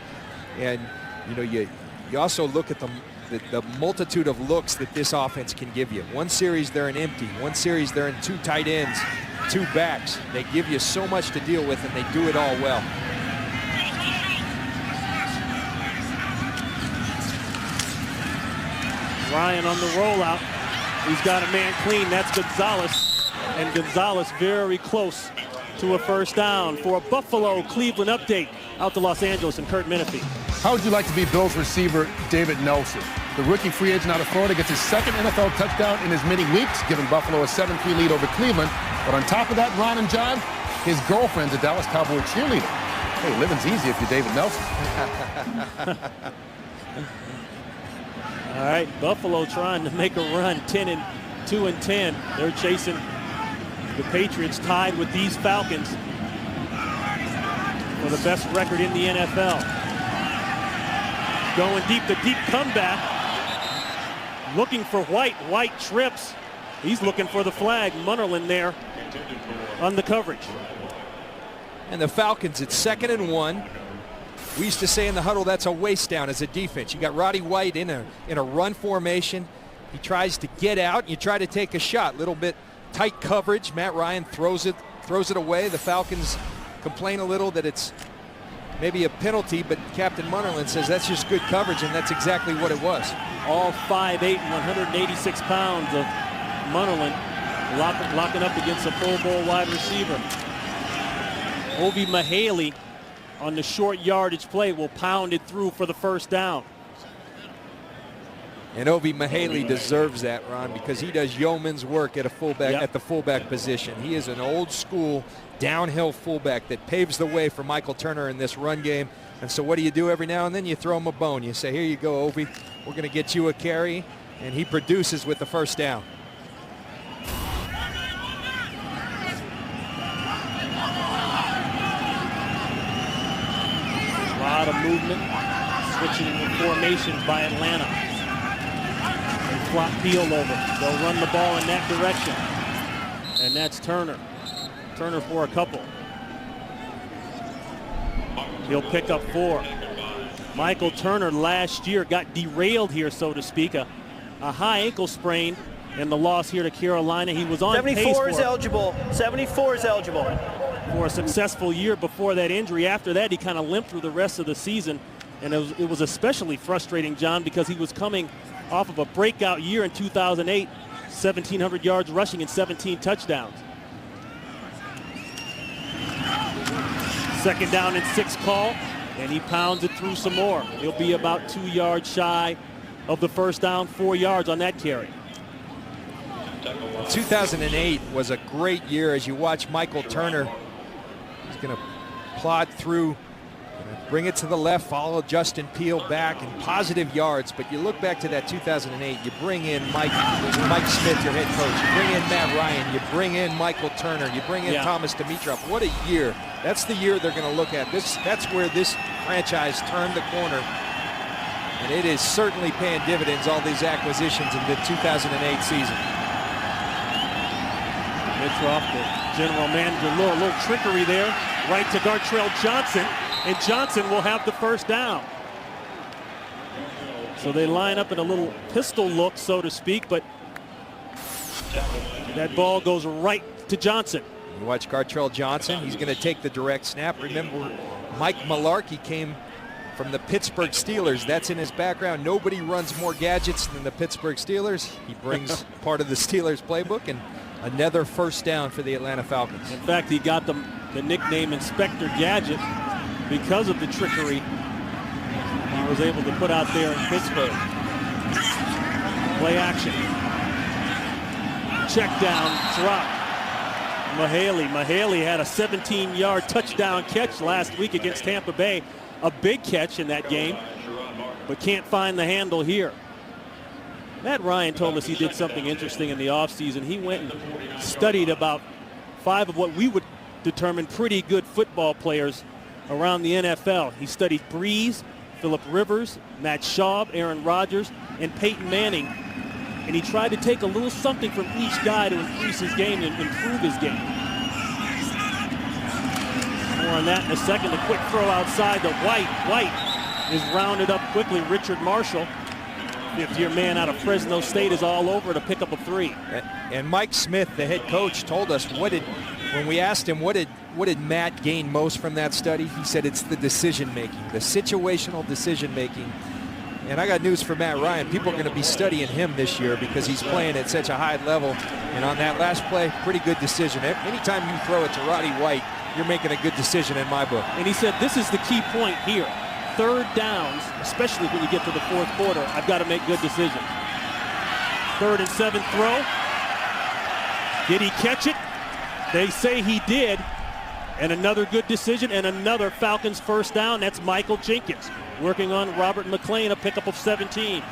And you know, you also look at the multitude of looks that this offense can give you. One series they're in empty. One series they're in 2 tight ends, 2 backs. They give you so much to deal with, and they do it all well. Ryan on the rollout. He's got a man clean. That's Gonzalez. And Gonzalez very close to a first down for a Buffalo-Cleveland update. Out to Los Angeles and Kurt Menefee. How would you like to be Bills receiver David Nelson? The rookie free agent out of Florida gets his 2nd NFL touchdown in as many weeks, giving Buffalo a 7-3 lead over Cleveland. But on top of that, Ron and John, his girlfriend's a Dallas Cowboy cheerleader. Hey, living's easy if you're David Nelson. All right, Buffalo trying to make a run, 2-10. They're chasing the Patriots, tied with these Falcons for the best record in the NFL. Going deep, the deep comeback. Looking for White. White trips. He's looking for the flag. Munnerlyn there on the coverage. And the Falcons, it's 2nd and 1. We used to say in the huddle, that's a waste down as a defense. You got Roddy White in a run formation. He tries to get out, and you try to take a shot. Little bit tight coverage. Matt Ryan throws it away. The Falcons complain a little that it's maybe a penalty, but Captain Munnerlyn says that's just good coverage, and that's exactly what it was. All 5'8" and 186 pounds of Munnerlyn locking up against a Pro Bowl wide receiver. Ovi Mahaley on the short yardage play will pound it through for the first down. And Ovi Mahaley deserves that, Ron, because he does yeoman's work at a fullback, Yep. at the fullback position. He is an old school downhill fullback that paves the way for Michael Turner in this run game. And so what do you do every now and then? You throw him a bone. You say, here you go, Obi. We're going to get you a carry. And he produces with the first down. A lot of movement, switching formations by Atlanta. They flop Peel over. They'll run the ball in that direction. And that's Turner. Turner for a couple. He'll pick up 4. Michael Turner last year got derailed here, so to speak. A high ankle sprain in the loss here to Carolina. He was on 74 is eligible. 74 is eligible. For a successful year before that injury. After that, he kind of limped through the rest of the season. And it was especially frustrating, John, because he was coming off of a breakout year in 2008, 1,700 yards rushing and 17 touchdowns. 2nd down and 6 call, and he pounds it through some more. He'll be about 2 yards shy of the first down, 4 yards on that carry. 2008 was a great year as you watch Michael Turner. He's going to plod through, bring it to the left, follow Justin Peel back, and positive yards. But you look back to that 2008, you bring in Mike Smith, your head coach. You bring in Matt Ryan. You bring in Michael Turner. You bring in Thomas Dimitrov. What a year. That's the year they're going to look at. That's where this franchise turned the corner. And it is certainly paying dividends, all these acquisitions in the 2008 season. Dimitrov, the general manager, a little trickery there. Right to Gartrell Johnson. And Johnson will have the first down. So they line up in a little pistol look, so to speak, but that ball goes right to Johnson. You watch Gartrell Johnson. He's going to take the direct snap. Remember, Mike Mularkey came from the Pittsburgh Steelers. That's in his background. Nobody runs more gadgets than the Pittsburgh Steelers. He brings part of the Steelers playbook, and another first down for the Atlanta Falcons. In fact, he got the nickname Inspector Gadget because of the trickery he was able to put out there in Pittsburgh. Play action. Check down, drop. Mahaley had a 17-yard touchdown catch last week against Tampa Bay. A big catch in that game, but can't find the handle here. Matt Ryan told us he did something interesting in the offseason. He went and studied about 5 of what we would determine pretty good football players around the NFL. He studied Breeze, Phillip Rivers, Matt Schaub, Aaron Rodgers, and Peyton Manning. And he tried to take a little something from each guy to increase his game and improve his game. More on that in a second. A quick throw outside to White. White is rounded up quickly. Richard Marshall, 50-year man out of Fresno State, is all over to pick up a 3. And Mike Smith, the head coach, told us when we asked him what did Matt gain most from that study, he said it's the decision making, the situational decision making. And I got news for Matt Ryan. People are going to be studying him this year because he's playing at such a high level. And on that last play, pretty good decision. Anytime you throw it to Roddy White, you're making a good decision in my book. And he said this is the key point here. 3rd downs, especially when you get to the 4th quarter, I've got to make good decisions. 3rd and 7 throw. Did he catch it? They say he did. And another good decision and another Falcons first down. That's Michael Jenkins working on Robert McClain, a pickup of 17.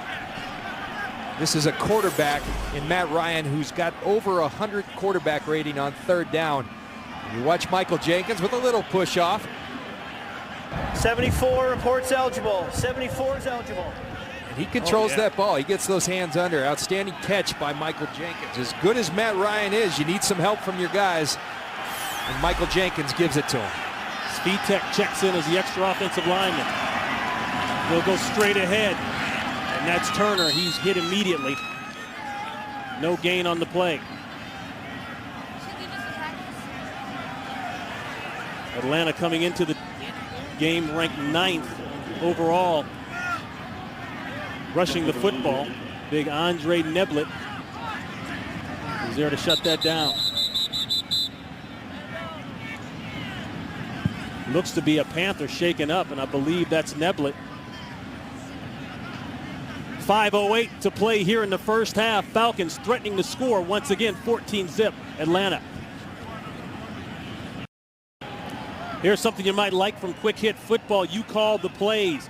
This is a quarterback in Matt Ryan who's got over 100 quarterback rating on 3rd down. You watch Michael Jenkins with a little push off. 74 reports eligible. 74 is eligible. And he controls that ball. He gets those hands under. Outstanding catch by Michael Jenkins. As good as Matt Ryan is, you need some help from your guys. And Michael Jenkins gives it to him. Svitek checks in as the extra offensive lineman. He'll go straight ahead. And that's Turner. He's hit immediately. No gain on the play. Atlanta coming into the game ranked 9th overall. Rushing the football. Big Andre Neblett is there to shut that down. Looks to be a Panther shaken up, and I believe that's Neblett. 5:08 to play here in the first half. Falcons threatening to score once again, 14-zip Atlanta. Here's something you might like from Quick Hit Football. You call the plays.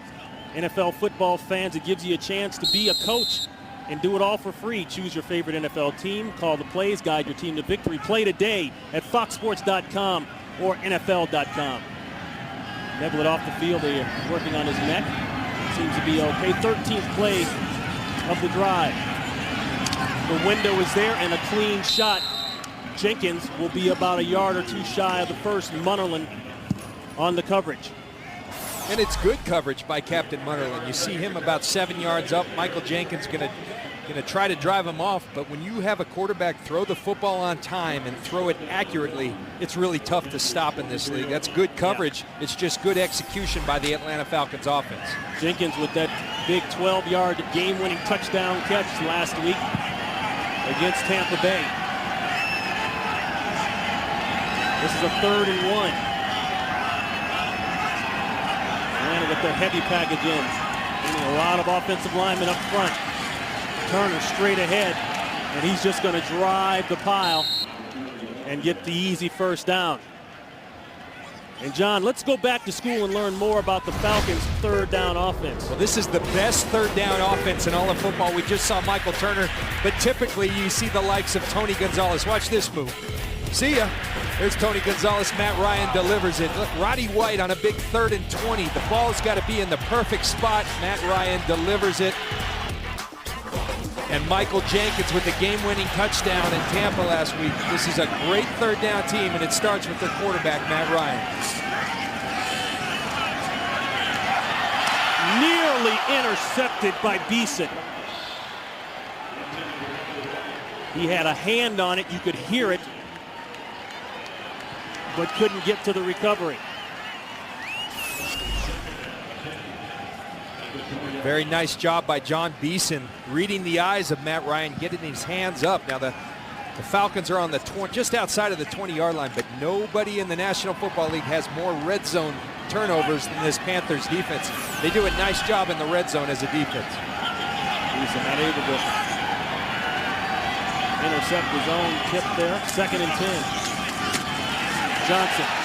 NFL football fans, it gives you a chance to be a coach and do it all for free. Choose your favorite NFL team, call the plays, guide your team to victory. Play today at foxsports.com or NFL.com. Neville off the field, they're working on his neck. Seems to be okay. 13th play of the drive. The window is there and a clean shot. Jenkins will be about a yard or two shy of the first. Munnerlyn on the coverage. And it's good coverage by Captain Munnerlyn. You see him about 7 yards up. Michael Jenkins gonna try to drive him off, but when you have a quarterback throw the football on time and throw it accurately, it's really tough to stop in this league. That's good coverage. Yeah. It's just good execution by the Atlanta Falcons offense. Jenkins with that big 12-yard game-winning touchdown catch last week against Tampa Bay. This is a 3rd and 1. Atlanta with their heavy package in. Meaning a lot of offensive linemen up front. Turner straight ahead, and he's just going to drive the pile and get the easy first down. And John, let's go back to school and learn more about the Falcons' 3rd down offense. Well, this is the best 3rd down offense in all of football. We just saw Michael Turner, but typically you see the likes of Tony Gonzalez. Watch this move. See ya. There's Tony Gonzalez. Matt Ryan delivers it. Look, Roddy White on a big 3rd and 20. The ball's got to be in the perfect spot. Matt Ryan delivers it. And Michael Jenkins with the game-winning touchdown in Tampa last week. This is a great 3rd down team, and it starts with their quarterback, Matt Ryan. Nearly intercepted by Beeson. He had a hand on it. You could hear it, but couldn't get to the recovery. Very nice job by John Beeson, reading the eyes of Matt Ryan, getting his hands up. Now the Falcons are on the just outside of the 20-yard line, but nobody in the National Football League has more red zone turnovers than this Panthers defense. They do a nice job in the red zone as a defense. Beeson not able to intercept his own tip there. 2nd and 10.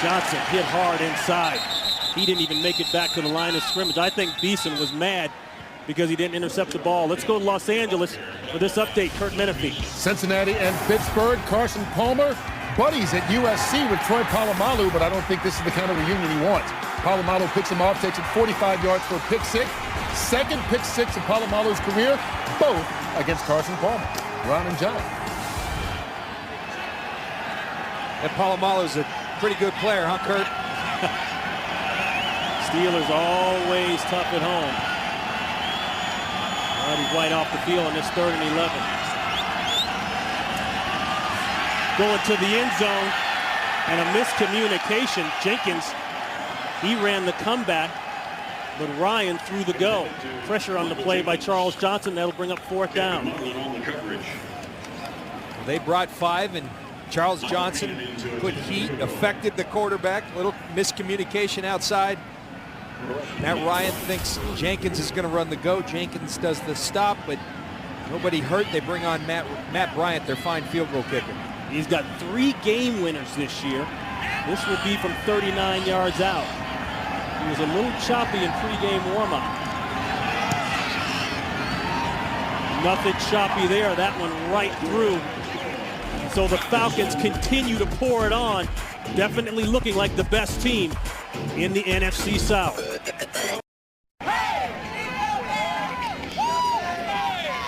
Johnson hit hard inside. He didn't even make it back to the line of scrimmage. I think Beeson was mad because he didn't intercept the ball. Let's go to Los Angeles for this update. Kurt Menefee. Cincinnati and Pittsburgh. Carson Palmer, buddies at USC with Troy Polamalu, but I don't think this is the kind of reunion he wants. Polamalu picks him off, takes it 45 yards for a pick six. 2nd pick six of Polamalu's career, both against Carson Palmer. Ron and John. And Polamalu's a pretty good player, huh, Kurt? Steelers always tough at home. Roddy White off the field on this 3rd and 11. Going to the end zone and a miscommunication. Jenkins, he ran the comeback, but Ryan threw the go. Pressure on the play by Charles Johnson. That'll bring up 4th down. They brought 5, and Charles Johnson put heat, affected the quarterback. Little miscommunication outside. Matt Ryan thinks Jenkins is going to run the go. Jenkins does the stop, but nobody hurt. They bring on Matt Bryant, their fine field goal kicker. He's got 3 game winners this year. This will be from 39 yards out. He was a little choppy in pregame warm-up. Nothing choppy there. That one right through. So the Falcons continue to pour it on. Definitely looking like the best team in the NFC South.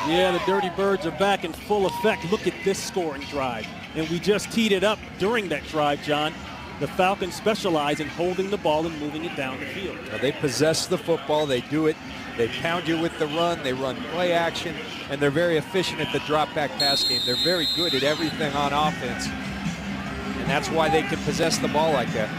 Yeah, the Dirty Birds are back in full effect. Look at this scoring drive. And we just teed it up during that drive, John. The Falcons specialize in holding the ball and moving it down the field. Now, they possess the football. They do it. They pound you with the run. They run play action. And they're very efficient at the drop-back pass game. They're very good at everything on offense. And that's why they can possess the ball like that.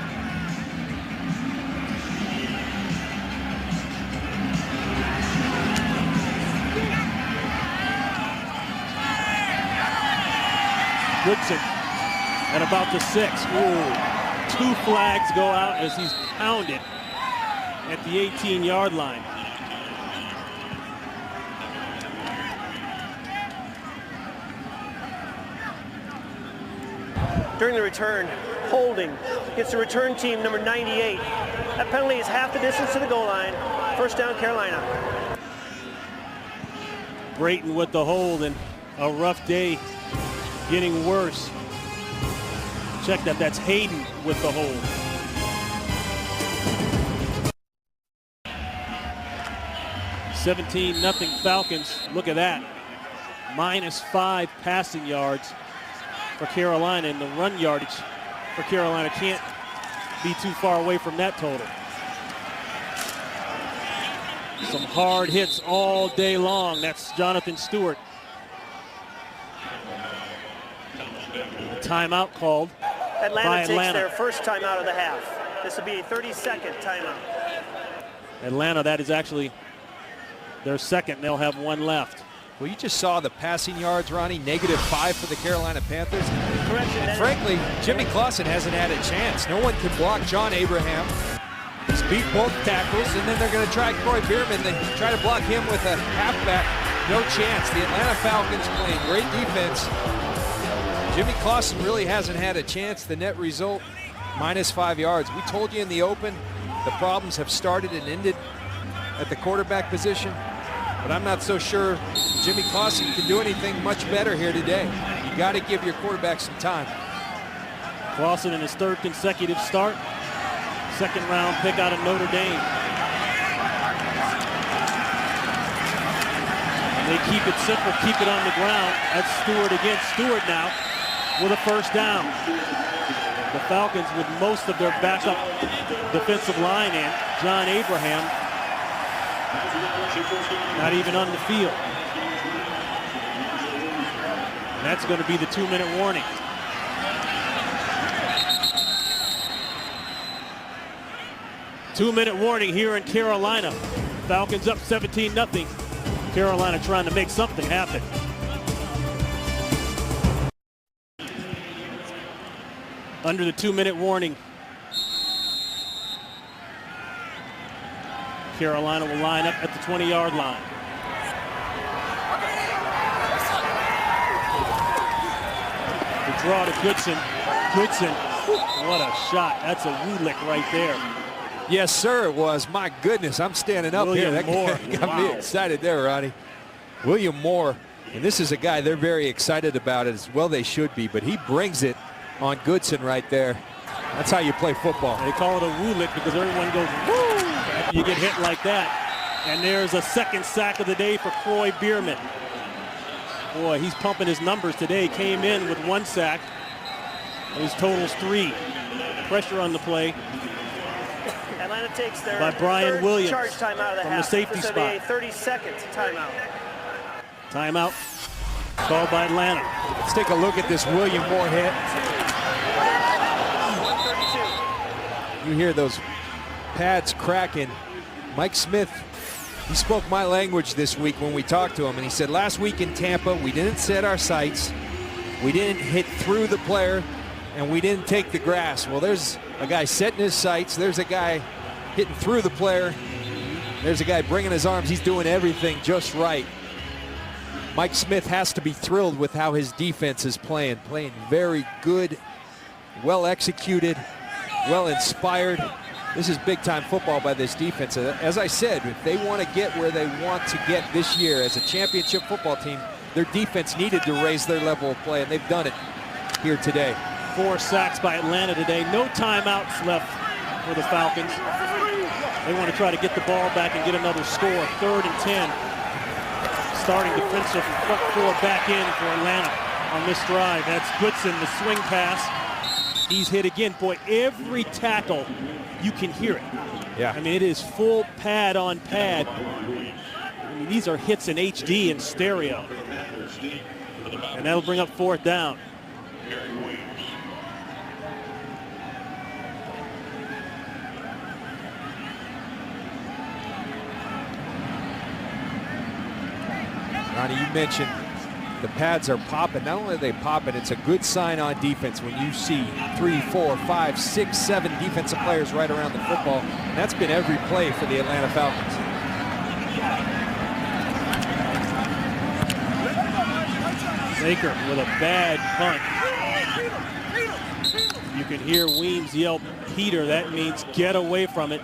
Goodson at about the 6. Ooh, 2 flags go out as he's pounded at the 18-yard line. during the return, holding. Gets the return team number 98. That penalty is half the distance to the goal line. First down, Carolina. Brayton with the hold, and a rough day getting worse. Check that, that's Hayden with the hold. (17-0) Falcons. Look at that. -5 passing yards for Carolina, and the run yardage for Carolina can't be too far away from that total. Some hard hits all day long. That's Jonathan Stewart. A timeout called by Atlanta takes Atlanta. their first timeout of the half. This will be a 30-second timeout. Atlanta, that is actually their second. They'll have one left. Well, you just saw the passing yards, Ronnie, -5 for the Carolina Panthers. Correction. And frankly, Jimmy Clausen hasn't had a chance. No one can block John Abraham. He's beat both tackles, and then they're going to try Troy Bierman. They try to block him with a halfback. No chance. The Atlanta Falcons playing great defense. Jimmy Clausen really hasn't had a chance. The net result, -5 yards. We told you in the open, the problems have started and ended at the quarterback position. But I'm not so sure Jimmy Clausen can do anything much better here today. You got to give your quarterback some time. Clausen in his third consecutive start. Second round pick out of Notre Dame. And they keep it simple, keep it on the ground. That's Stewart again. Stewart now with a first down. The Falcons with most of their backup defensive line in. John Abraham not even on the field. And that's going to be the 2-minute warning. Two-minute warning here in Carolina. Falcons up 17-0. Carolina trying to make something happen. Under the 2-minute warning. Carolina will line up at the 20-yard line. The draw to Goodson. Goodson, what a shot. That's a woo lick right there. Yes, sir, it was. My goodness, I'm standing up here. That Moore. got me excited there, Ronnie. William Moore, and this is a guy they're very excited about as well. They should be, but he brings it on Goodson right there. That's how you play football. They call it a woo lick because everyone goes woo after you get hit like that. And there's a second sack of the day for Troy Bierman. Boy, he's pumping his numbers today. Came in with 1 sack. His total's 3. Pressure on the play. Atlanta takes their By Brian third Williams charge timeout of the from half. the safety This will be a spot. 30-second timeout. Timeout called by Atlanta. Let's take a look at this William Moore hit. 132. You hear those pads cracking. Mike Smith, he spoke my language this week when we talked to him, and he said last week in Tampa, we didn't set our sights, we didn't hit through the player, and we didn't take the grass. Well, there's a guy setting his sights, there's a guy hitting through the player, there's a guy bringing his arms. He's doing everything just right. Mike Smith has to be thrilled with how his defense is playing very good, well executed, well inspired. This is big-time football by this defense. As I said, if they want to get where they want to get this year as a championship football team, their defense needed to raise their level of play, and they've done it here today. 4 sacks by Atlanta today. No timeouts left for the Falcons. They want to try to get the ball back and get another score. 3rd and 10. Starting defensive front 4 back in for Atlanta on this drive. That's Goodson, the swing pass. He's hit again. Boy, every tackle, you can hear it. Yeah. I mean, it is full pad on pad. I mean, these are hits in HD and stereo. And that'll bring up 4th down. Ronnie, you mentioned the pads are popping. Not only are they popping, it's a good sign on defense when you see 3, 4, 5, 6, 7 defensive players right around the football. And that's been every play for the Atlanta Falcons. Baker with a bad punt. You can hear Weems yell, Peter. That means get away from it.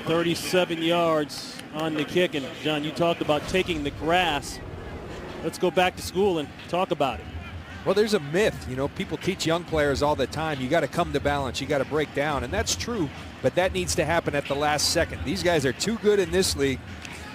37 yards on the kick. And John, you talked about taking the grass. Let's go back to school and talk about it. Well, there's a myth. You know, people teach young players all the time, you got to come to balance, you got to break down, and that's true, but that needs to happen at the last second. These guys are too good in this league.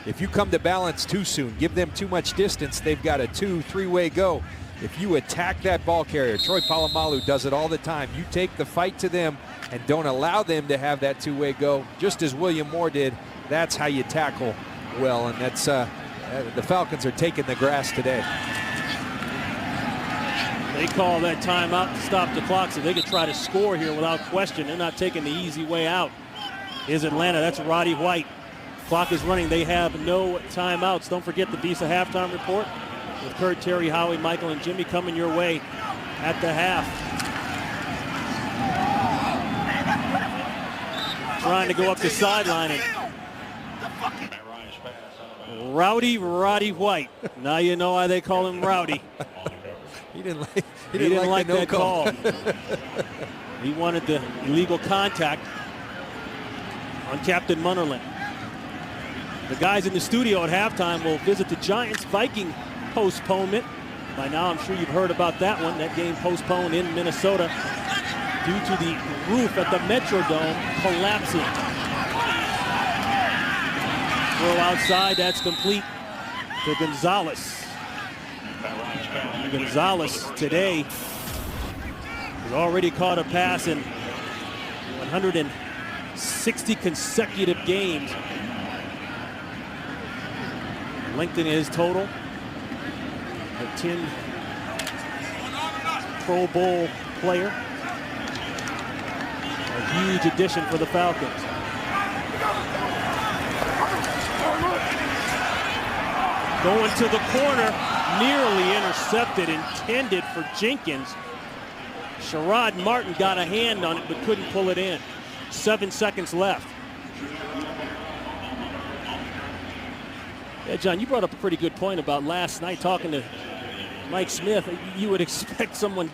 If you come to balance too soon, give them too much distance, they've got a 2-3-way go. If you attack that ball carrier, Troy Polamalu does it all the time. You take the fight to them and don't allow them to have that two-way go, just as William Moore did. That's how you tackle well, and that's the Falcons are taking the grass today. They call that timeout to stop the clock so they can try to score here without question. They're not taking the easy way out. Is Atlanta. That's Roddy White. Clock is running. They have no timeouts. Don't forget the Visa halftime report with Kurt, Terry, Howie, Michael, and Jimmy coming your way at the half. Trying to go up the sideline and Rowdy Roddy White. Now you know why they call him Rowdy. He didn't like that call. He wanted the illegal contact on Captain Munnerlyn. The guys in the studio at halftime will visit the Giants-Viking postponement. By now, I'm sure you've heard about that one. That game postponed in Minnesota due to the roof at the Metrodome collapsing. Throw outside, that's complete to Gonzalez. Gonzalez today has already caught a pass in 160 consecutive games. Lengthening his total. A 10 Pro Bowl player. A huge addition for the Falcons. Going to the corner, nearly intercepted, intended for Jenkins. Sherrod Martin got a hand on it but couldn't pull it in. 7 seconds left. Yeah, John, you brought up a pretty good point about last night talking to Mike Smith. You would expect someone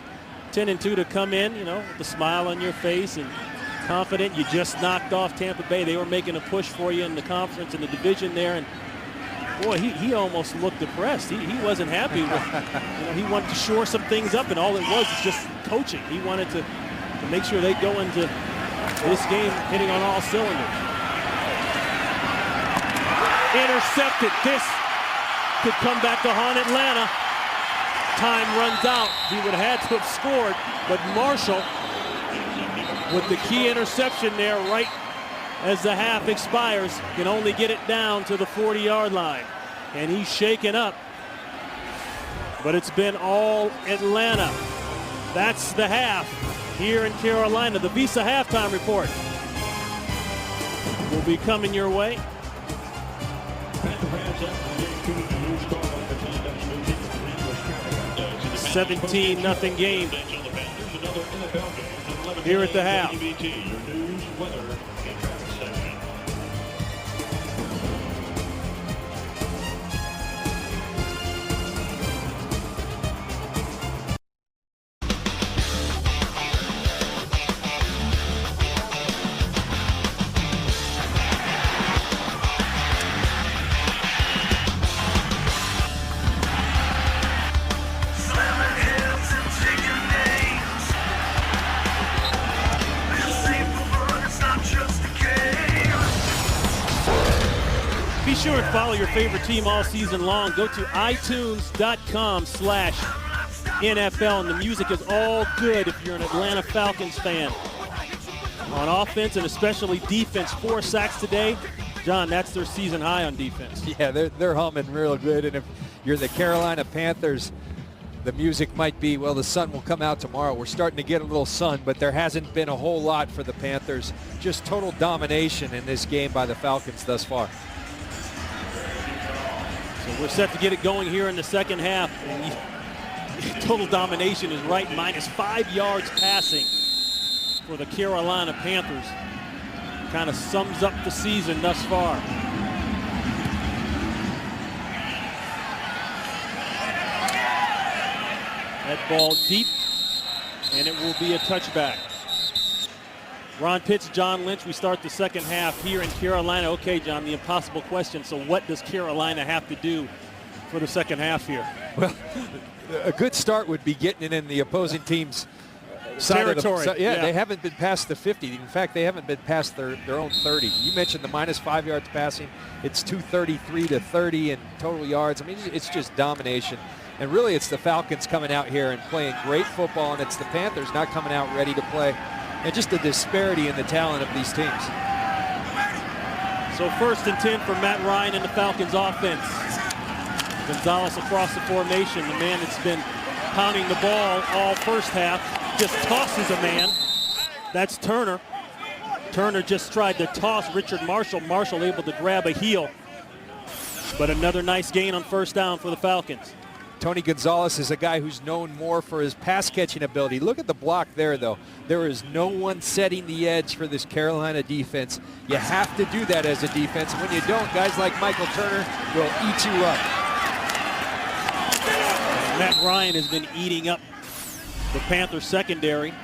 10-2 to come in, you know, with a smile on your face and confident. You just knocked off Tampa Bay. They were making a push for you in the conference, in the division there, and boy, he almost looked depressed. He wasn't happy with, you know, he wanted to shore some things up, and all it was is just coaching. He wanted to make sure they go into this game hitting on all cylinders. Intercepted. This could come back to haunt Atlanta. Time runs out. He would have had to have scored, but Marshall with the key interception there right as the half expires can only get it down to the 40-yard line. And he's shaken up. But it's been all Atlanta. That's the half here in Carolina. The Visa halftime report will be coming your way. 17-0 game here at the half. Be sure and follow your favorite team all season long. Go to itunes.com/NFL, and the music is all good if you're an Atlanta Falcons fan. On offense and especially defense, 4 sacks today. John, that's their season high on defense. Yeah, they're humming real good, and if you're the Carolina Panthers, the music might be, well, the sun will come out tomorrow. We're starting to get a little sun, but there hasn't been a whole lot for the Panthers. Just total domination in this game by the Falcons thus far. So we're set to get it going here in the second half. And total domination is right, -5 yards passing for the Carolina Panthers. Kind of sums up the season thus far. That ball deep and it will be a touchback. Ron Pitts, John Lynch, we start the second half here in Carolina. Okay, John, the impossible question. So what does Carolina have to do for the second half here? Well, a good start would be getting it in the opposing team's territory. Yeah, they haven't been past the 50. In fact, they haven't been past their own 30. You mentioned the -5 yards passing. It's 233 to 30 in total yards. I mean, it's just domination. And really, it's the Falcons coming out here and playing great football, and it's the Panthers not coming out ready to play. And just the disparity in the talent of these teams. So 1st and 10 for Matt Ryan and the Falcons offense. Gonzalez across the formation, the man that's been pounding the ball all first half, just tosses a man. That's Turner. Turner just tried to toss Richard Marshall. Marshall able to grab a heel. But another nice gain on 1st down for the Falcons. Tony Gonzalez is a guy who's known more for his pass catching ability. Look at the block there, though. There is no one setting the edge for this Carolina defense. You have to do that as a defense. When you don't, guys like Michael Turner will eat you up. Matt Ryan has been eating up the Panthers secondary.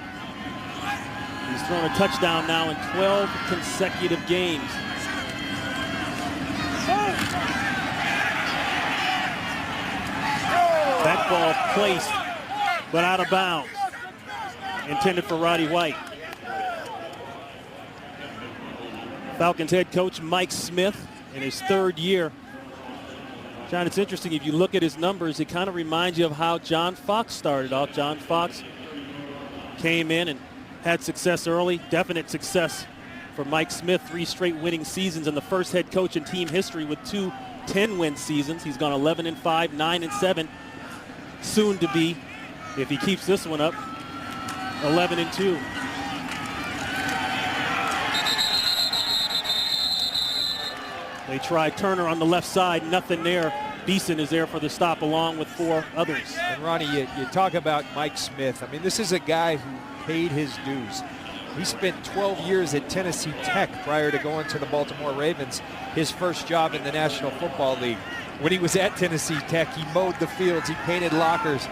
He's thrown a touchdown now in 12 consecutive games. That ball placed, but out of bounds. Intended for Roddy White. Falcons head coach Mike Smith in his 3rd year. John, it's interesting. If you look at his numbers, it kind of reminds you of how John Fox started off. John Fox came in and had success early, definite success for Mike Smith. 3 straight winning seasons, and the first head coach in team history with 2 10-win seasons. He's gone 11-5, 9-7. Soon to be, if he keeps this one up, 11-2. They try Turner on the left side, nothing there. Beeson is there for the stop along with 4 others. And Ronnie, you talk about Mike Smith. I mean, this is a guy who paid his dues. He spent 12 years at Tennessee Tech prior to going to the Baltimore Ravens, his first job in the National Football League. When he was at Tennessee Tech, he mowed the fields, he painted lockers.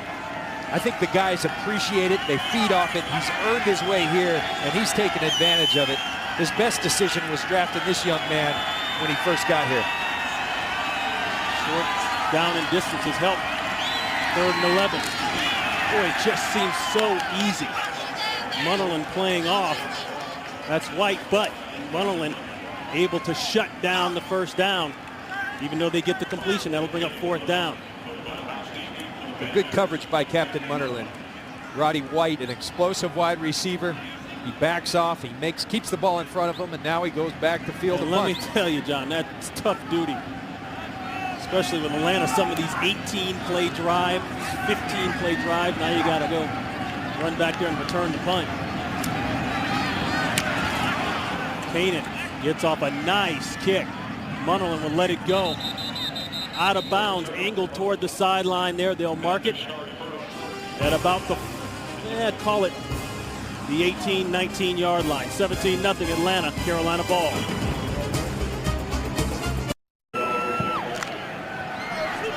I think the guys appreciate it, they feed off it. He's earned his way here, and he's taken advantage of it. His best decision was drafting this young man when he first got here. Short down and distance has helped. 3rd and 11. Boy, it just seems so easy. Munnerlyn playing off. That's White, but Munnerlyn able to shut down the 1st down. Even though they get the completion, that'll bring up 4th down. A good coverage by Captain Munnerlyn. Roddy White, an explosive wide receiver. He backs off, he keeps the ball in front of him, and now he goes back to field and let me tell you, John, that's tough duty. Especially with Atlanta, some of these 18-play drive, 15-play drive, now you got to go run back there and return the punt. Kanan gets off a nice kick. Munnerlyn will let it go. Out of bounds, angled toward the sideline there. They'll mark it at about the, call it the 18, 19-yard line. 17-0 Atlanta, Carolina ball.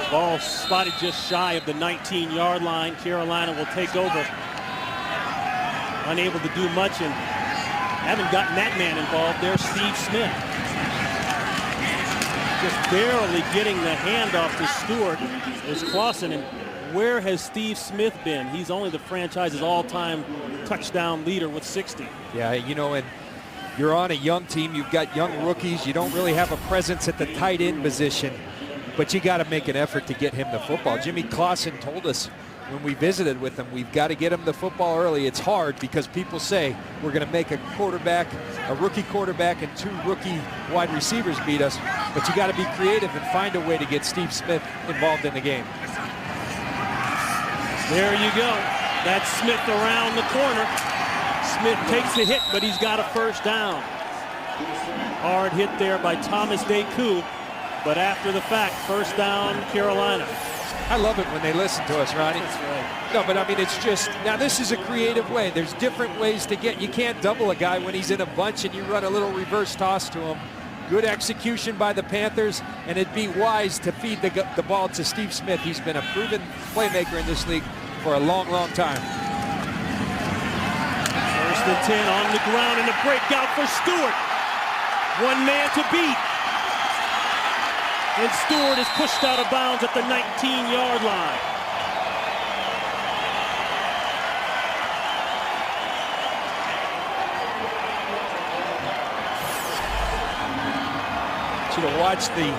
Ball spotted just shy of the 19-yard line. Carolina will take over. Unable to do much, and haven't gotten that man involved there, Steve Smith. Just barely getting the handoff to Stewart is Clausen. And where has Steve Smith been? He's only the franchise's all-time touchdown leader with 60. Yeah, you know, and you're on a young team. You've got young rookies. You don't really have a presence at the tight end position, but you got to make an effort to get him the football. Jimmy Clausen told us when we visited with him, we've got to get him the football early. It's hard because people say we're going to make a rookie quarterback and 2 rookie wide receivers beat us, but you got to be creative and find a way to get Steve Smith involved in the game. There you go. That's Smith around the corner. Smith takes a hit, but he's got a 1st down. Hard hit there by Thomas Deku, but after the fact, 1st down, Carolina. I love it when they listen to us, Ronnie. That's right. No, but I mean, it's just, now this is a creative way. There's different ways to get, you can't double a guy when he's in a bunch and you run a little reverse toss to him. Good execution by the Panthers, and it'd be wise to feed the ball to Steve Smith. He's been a proven playmaker in this league for a long, long time. and 10 on the ground, and the breakout for Stewart. One man to beat. And Stewart is pushed out of bounds at the 19-yard line. To watch the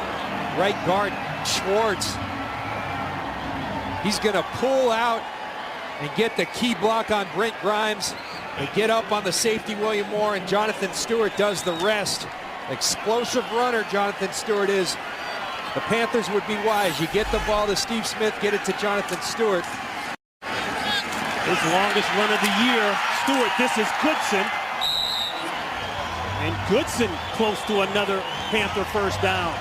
right guard, Schwartz. He's going to pull out and get the key block on Brent Grimes. They get up on the safety, William Moore, and Jonathan Stewart does the rest. Explosive runner, Jonathan Stewart is. The Panthers would be wise. You get the ball to Steve Smith, get it to Jonathan Stewart. His longest run of the year, Stewart. This is Goodson. And Goodson close to another Panther first down.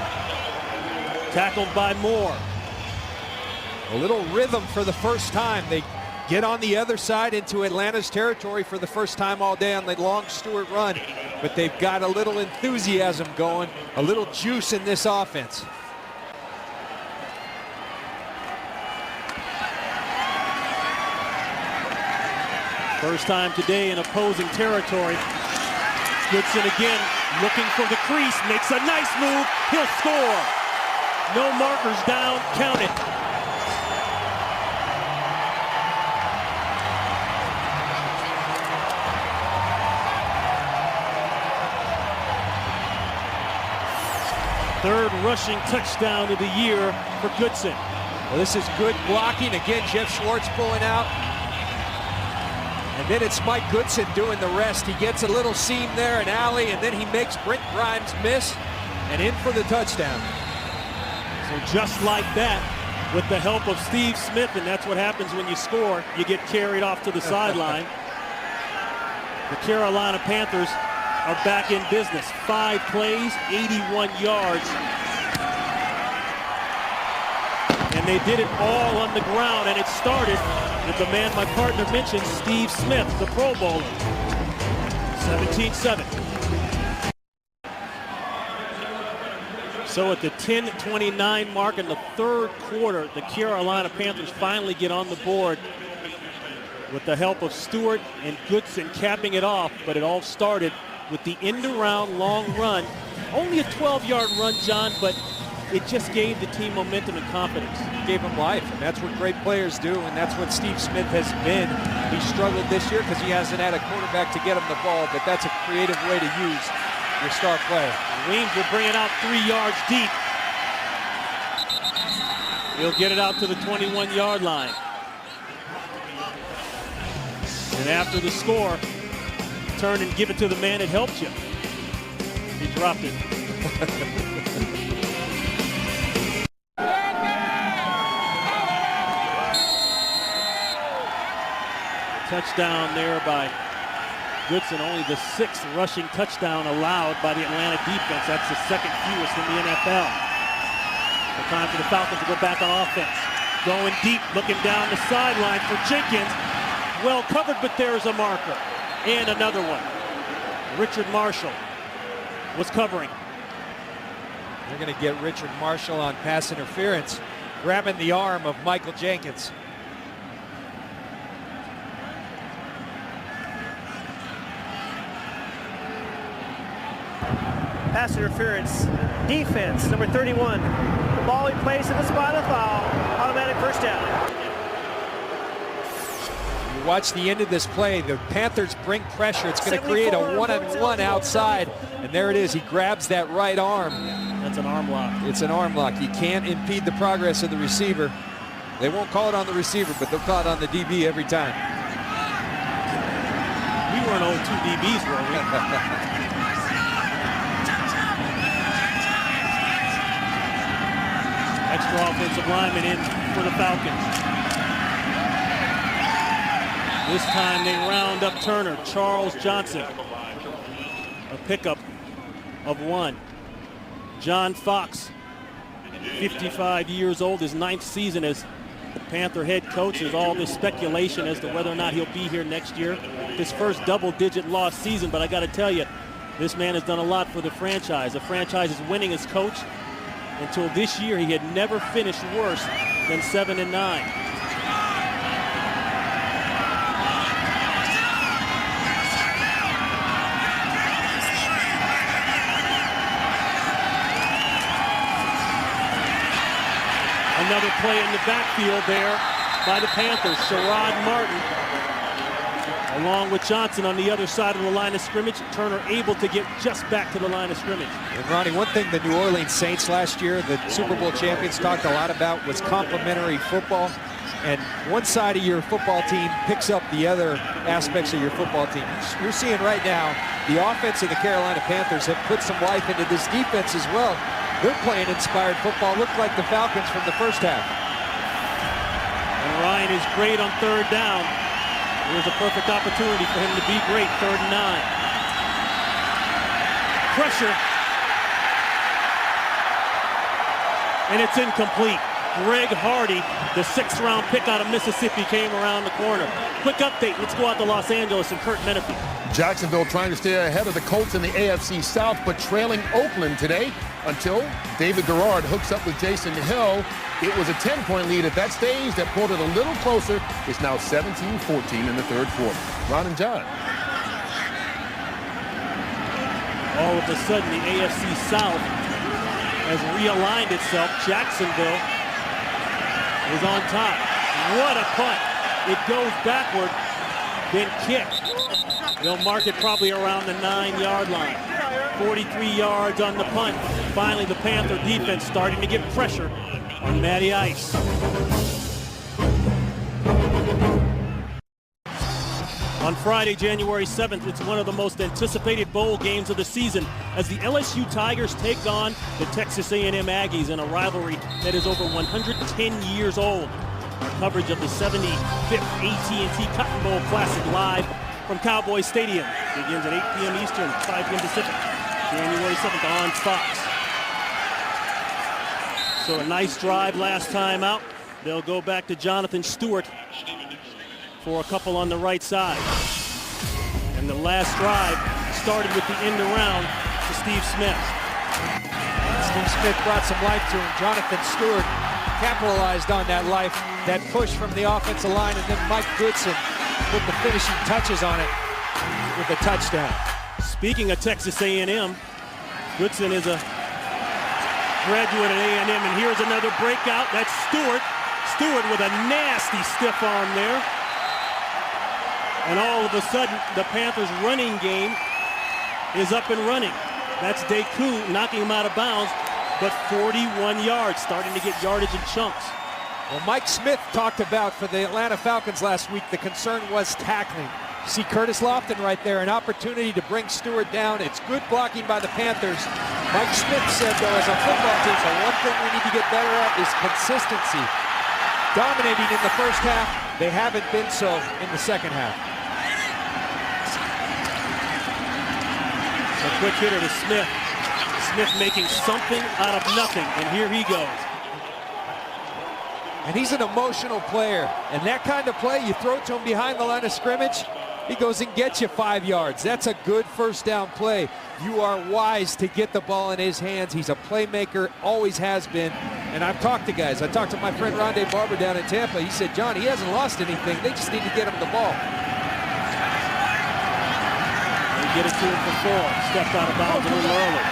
Tackled by Moore. A little rhythm for the first time. They get on the other side into Atlanta's territory for the first time all day on the long Stewart run. But they've got a little enthusiasm going, a little juice in this offense. First time today in opposing territory. Goodson again looking for the crease, makes a nice move, he'll score. No markers down, count it. Third rushing touchdown of the year for Goodson. Well, this is good blocking. Again, Jeff Schwartz pulling out. And then it's Mike Goodson doing the rest. He gets a little seam there, an alley, and then he makes Brent Grimes miss and in for the touchdown. So just like that, with the help of Steve Smith, and that's what happens when you score, you get carried off to the sideline. The Carolina Panthers are back in business. 5 plays, 81 yards. And they did it all on the ground, and it started with the man my partner mentioned, Steve Smith, the Pro Bowler. 17-7. So at the 10:29 mark in the third quarter, the Carolina Panthers finally get on the board with the help of Stewart and Goodson capping it off, but it all started with the end-around long run. Only a 12-yard run, John, but it just gave the team momentum and confidence. Gave him life, and that's what great players do, and that's what Steve Smith has been. He struggled this year because he hasn't had a quarterback to get him the ball, but that's a creative way to use your star player. Weems will bring it out 3 yards deep. He'll get it out to the 21-yard line. And after the score, turn and give it to the man that helped you. He dropped it. Touchdown there by Goodson, only the 6th rushing touchdown allowed by the Atlanta defense. That's the 2nd fewest in the NFL. So time for the Falcons to go back on offense. Going deep, looking down the sideline for Jenkins. Well covered, but there's a marker. And another one. Richard Marshall was covering. They're going to get Richard Marshall on pass interference, grabbing the arm of Michael Jenkins. Pass interference, defense, number 31. The ball he placed in the spot of foul, automatic first down. You watch the end of this play, the Panthers bring pressure. It's going to create a one-on-one outside, and there it is. He grabs that right arm. That's an arm lock. It's an arm lock. You can't impede the progress of the receiver. They won't call it on the receiver, but they'll call it on the DB every time. We weren't 0-2 DBs, were we? Extra offensive lineman in for the Falcons. This time they round up Turner. Charles Johnson. A pickup of 1. John Fox, 55 years old, his 9th season as Panther head coach. There's all this speculation as to whether or not he'll be here next year. His first double-digit loss season, but I got to tell you, this man has done a lot for the franchise. The franchise is winning as coach. Until this year, he had never finished worse than 7-9. Another play in the backfield there by the Panthers. Sherrod Martin, along with Johnson on the other side of the line of scrimmage. Turner able to get just back to the line of scrimmage. And Ronnie, one thing the New Orleans Saints last year, the Super Bowl champions, talked a lot about was complementary football. And one side of your football team picks up the other aspects of your football team. You're seeing right now the offense of the Carolina Panthers have put some life into this defense as well. They're playing inspired football. Looked like the Falcons from the first half. And Ryan is great on third down. Here's a perfect opportunity for him to be great. 3rd and 9. Pressure. And it's incomplete. Greg Hardy, the 6th-round pick out of Mississippi, came around the corner. Quick update. Let's go out to Los Angeles and Kurt Menefee. Jacksonville trying to stay ahead of the Colts in the AFC South, but trailing Oakland today until David Garrard hooks up with Jason Hill. It was a 10-point lead at that stage that pulled it a little closer. It's now 17-14 in the 3rd quarter. Ron and John. All of a sudden, the AFC South has realigned itself. Jacksonville is on top. What a punt. It goes backward, then kicked. They'll mark it probably around the 9-yard line. 43 yards on the punt. Finally, the Panther defense starting to get pressure on Matty Ice. On Friday, January 7th, it's one of the most anticipated bowl games of the season as the LSU Tigers take on the Texas A&M Aggies in a rivalry that is over 110 years old. Our coverage of the 75th AT&T Cotton Bowl Classic live from Cowboy Stadium begins at 8 p.m. Eastern, 5 p.m. Pacific, January 7th on Fox. So a nice drive last time out. They'll go back to Jonathan Stewart for a couple on the right side. And the last drive started with the end around to Steve Smith. Steve Smith brought some life to him. Jonathan Stewart capitalized on that life, that push from the offensive line, and then Mike Goodson put the finishing touches on it with a touchdown. Speaking of Texas A&M, Goodson is a graduate at A&M, and here's another breakout. That's Stewart. Stewart with a nasty stiff arm there. And all of a sudden, the Panthers' running game is up and running. That's Deku knocking him out of bounds, but 41 yards, starting to get yardage in chunks. Well, Mike Smith talked about for the Atlanta Falcons last week, the concern was tackling. See Curtis Lofton right there, an opportunity to bring Stewart down. It's good blocking by the Panthers. Mike Smith said, though, as a football team, the one thing we need to get better at is consistency. Dominating in the first half, they haven't been so in the second half. A quick hitter to Smith. Smith making something out of nothing, and here he goes. And he's an emotional player. And that kind of play, you throw to him behind the line of scrimmage, he goes and gets you 5 yards. That's a good first down play. You are wise to get the ball in his hands. He's a playmaker, always has been. And I've talked to guys. I talked to my friend Rondé Barber down in Tampa. He said, John, he hasn't lost anything. They just need to get him the ball. They get it to him for 4. Stepped out of bounds a little early.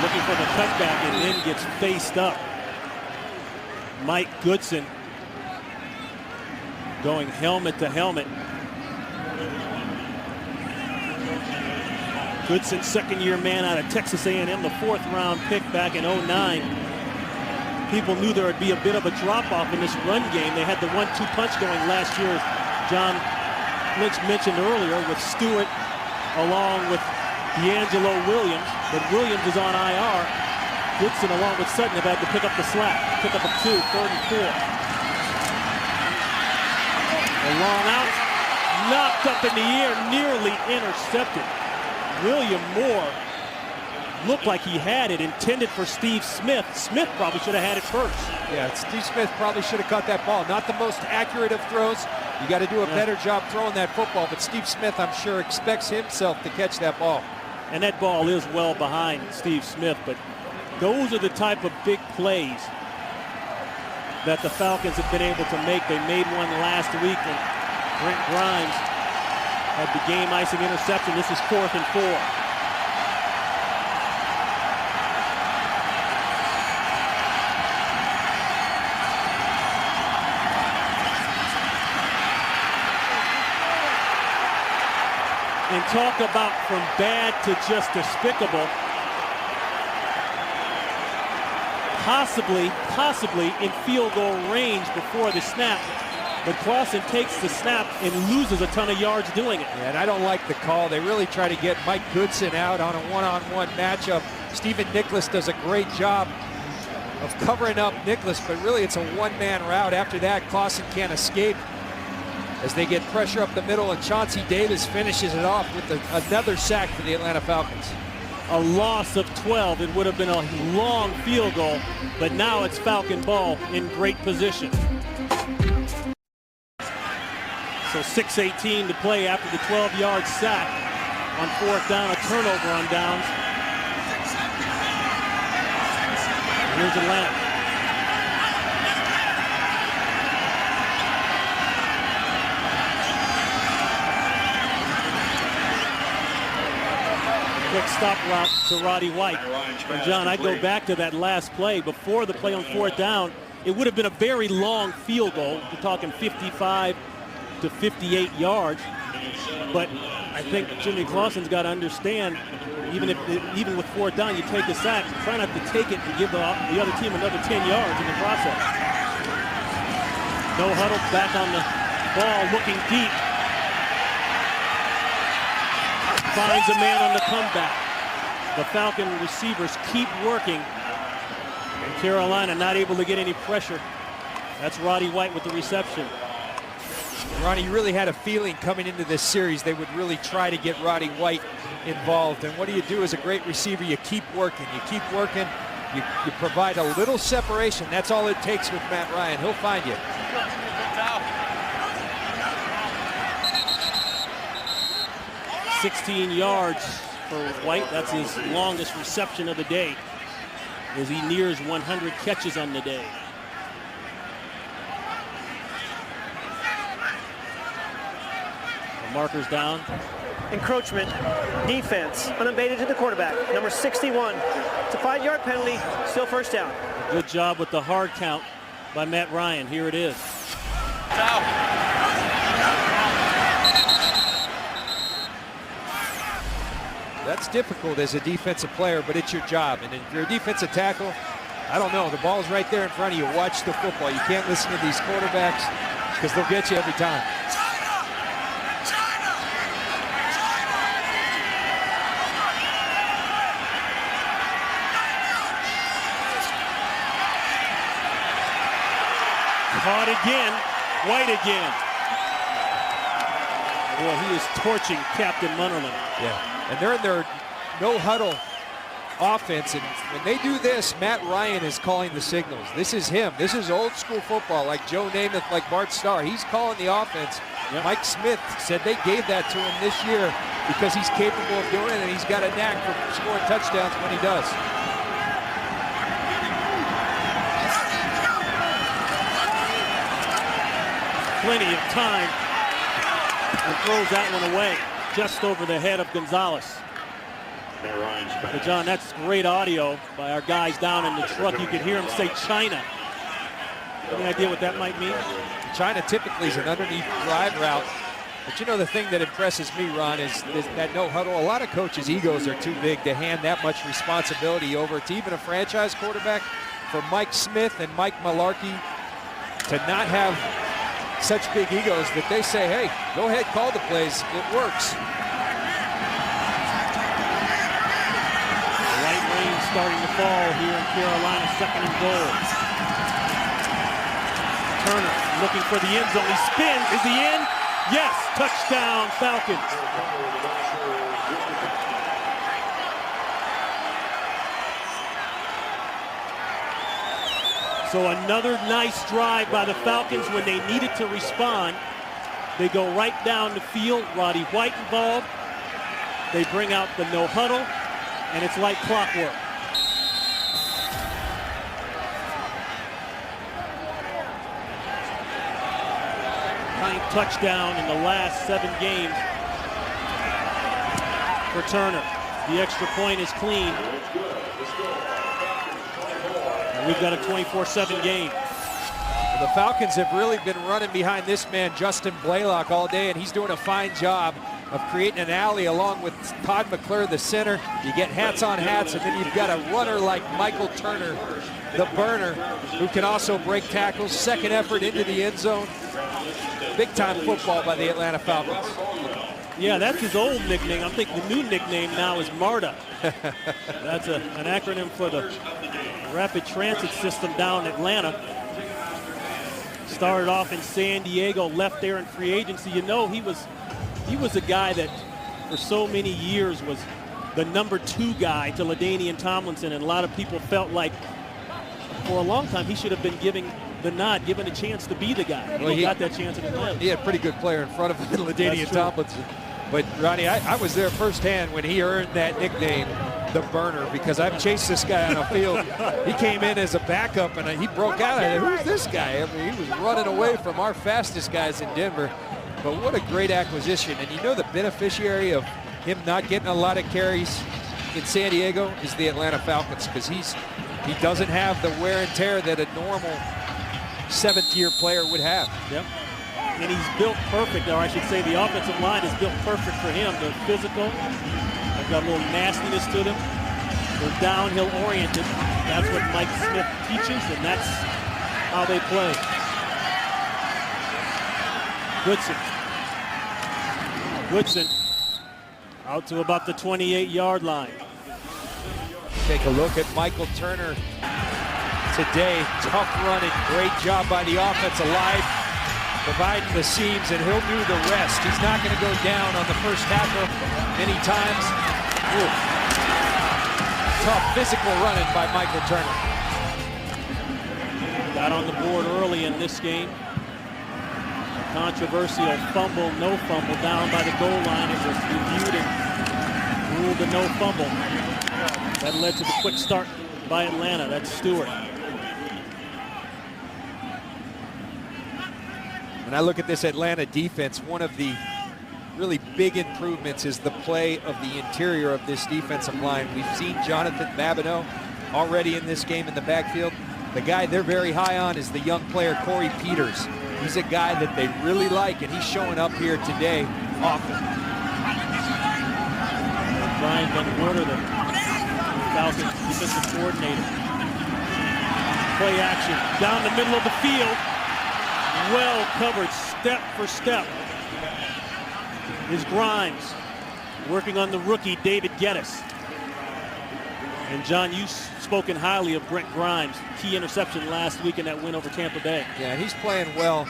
Looking for the cutback and then gets faced up. Mike Goodson going helmet to helmet. Goodson, second-year man out of Texas A&M, the 4th-round pick back in 09. People knew there would be a bit of a drop-off in this run game. They had the 1-2 punch going last year, as John Lynch mentioned earlier, with Stewart along with D'Angelo Williams. But Williams is on IR. Goodson along with Sutton have had to pick up the slack. Pick up a 2, 3rd and 4. A long out, knocked up in the air, nearly intercepted. William Moore looked like he had it, intended for Steve Smith. Smith probably should have had it first. Yeah, Steve Smith probably should have caught that ball. Not the most accurate of throws. You got to do a better job throwing that football, but Steve Smith, I'm sure, expects himself to catch that ball. And that ball is well behind Steve Smith, but those are the type of big plays that the Falcons have been able to make. They made one last week when Brent Grimes had the game-icing interception. This is 4th and 4. talk about from bad to just despicable. Possibly in field goal range before the snap. But Clausen takes the snap and loses a ton of yards doing it. Yeah, and I don't like the call. They really try to get Mike Goodson out on a one-on-one matchup. Stephen Nicholas does a great job of covering up Nicholas, but really it's a one-man route. After that, Clausen can't escape as they get pressure up the middle, and Chauncey Davis finishes it off with another sack for the Atlanta Falcons. A loss of 12. It would have been a long field goal, but now it's Falcon ball in great position. So 6:18 to play after the 12-yard sack on 4th down, a turnover on downs. Here's Atlanta. Quick stop route to Roddy White. And John, I go back to that last play. Before the play on 4th down, it would have been a very long field goal. We're talking 55 to 58 yards. But I think Jimmy Clausen's got to understand, even with 4th down, you take a sack, try not to take it and give the other team another 10 yards in the process. No huddle, back on the ball, looking deep. Finds a man on the comeback. The Falcon receivers keep working, and Carolina not able to get any pressure. That's Roddy White with the reception. Ronnie, you really had a feeling coming into this series they would really try to get Roddy White involved. And what do you do as a great receiver? You keep working. You keep working. You provide a little separation. That's all it takes with Matt Ryan. He'll find you. 16 yards for White. That's his longest reception of the day as he nears 100 catches on the day. The marker's down. Encroachment, defense, unabated to the quarterback. Number 61. It's a 5-yard penalty, still 1st down. Good job with the hard count by Matt Ryan. Here it is. That's difficult as a defensive player, but it's your job. And if you're a defensive tackle, I don't know. The ball's right there in front of you. Watch the football. You can't listen to these quarterbacks because they'll get you every time. Caught again, White again. Boy, he is torching Captain Munnerlyn. Yeah, and they're in their no-huddle offense, and when they do this, Matt Ryan is calling the signals. This is him. This is old-school football, like Joe Namath, like Bart Starr. He's calling the offense. Yep. Mike Smith said they gave that to him this year because he's capable of doing it, and he's got a knack for scoring touchdowns when he does. Plenty of time, and throws that one away just over the head of Gonzalez. But John, that's great audio by our guys down in the truck. You could hear him say China. Any idea what that might mean? China typically is an underneath drive route. But you know, the thing that impresses me, Ron, is that no huddle. A lot of coaches' egos are too big to hand that much responsibility over to even a franchise quarterback. For Mike Smith and Mike Mularkey to not have such big egos that they say, hey, go ahead, call the plays. It works. Light rain starting to fall here in Carolina, 2nd and goal. Turner looking for the end zone. He spins. Is he in? Yes. Touchdown, Falcons. So another nice drive by the Falcons when they needed to respond. They go right down the field. Roddy White involved. They bring out the no huddle, and it's like clockwork. Ninth touchdown in the last 7 games for Turner. The extra point is clean. And we've got a 24-7 game. The Falcons have really been running behind this man, Justin Blaylock, all day, and he's doing a fine job of creating an alley along with Todd McClure, the center. You get hats on hats, and then you've got a runner like Michael Turner, the burner, who can also break tackles. Second effort into the end zone. Big-time football by the Atlanta Falcons. Yeah, that's his old nickname. I think the new nickname now is MARTA. That's an acronym for the Rapid Transit System down in Atlanta. Started off in San Diego, left there in free agency. You know, he was a guy that for so many years was the number 2 guy to LaDainian Tomlinson, and a lot of people felt like for a long time he should have been given a chance to be the guy. Well, he got that chance in Atlanta. He had a pretty good player in front of him, LaDainian Tomlinson. But, Ronnie, I was there firsthand when he earned that nickname, the burner, because I've chased this guy on a field. He came in as a backup, and he broke out. I said, who's this guy? I mean, he was running away from our fastest guys in Denver. But what a great acquisition. And you know the beneficiary of him not getting a lot of carries in San Diego is the Atlanta Falcons, because he doesn't have the wear and tear that a normal 7th-year player would have. Yep. And he's built perfect, or I should say the offensive line is built perfect for him. They're physical. They've got a little nastiness to them. They're downhill oriented. That's what Mike Smith teaches, and that's how they play. Goodson out to about the 28-yard line. Take a look at Michael Turner today. Tough running, great job by the offensive line, providing the seams, and he'll do the rest. He's not going to go down on the first tackle many times. Ooh. Tough physical running by Michael Turner. Got on the board early in this game. Controversial fumble, no fumble, down by the goal line. It was reviewed and ruled a no fumble. That led to the quick start by Atlanta. That's Stewart. When I look at this Atlanta defense, one of the really big improvements is the play of the interior of this defensive line. We've seen Jonathan Babineau already in this game in the backfield. The guy they're very high on is the young player Corey Peters. He's a guy that they really like, and he's showing up here today often. Brian Van Gorder, the Falcons defensive coordinator. Play action down the middle of the field. Well covered step for step is Grimes, working on the rookie David Geddes. And John, you've spoken highly of Brent Grimes. Key interception last week in that win over Tampa Bay. Yeah, he's playing well.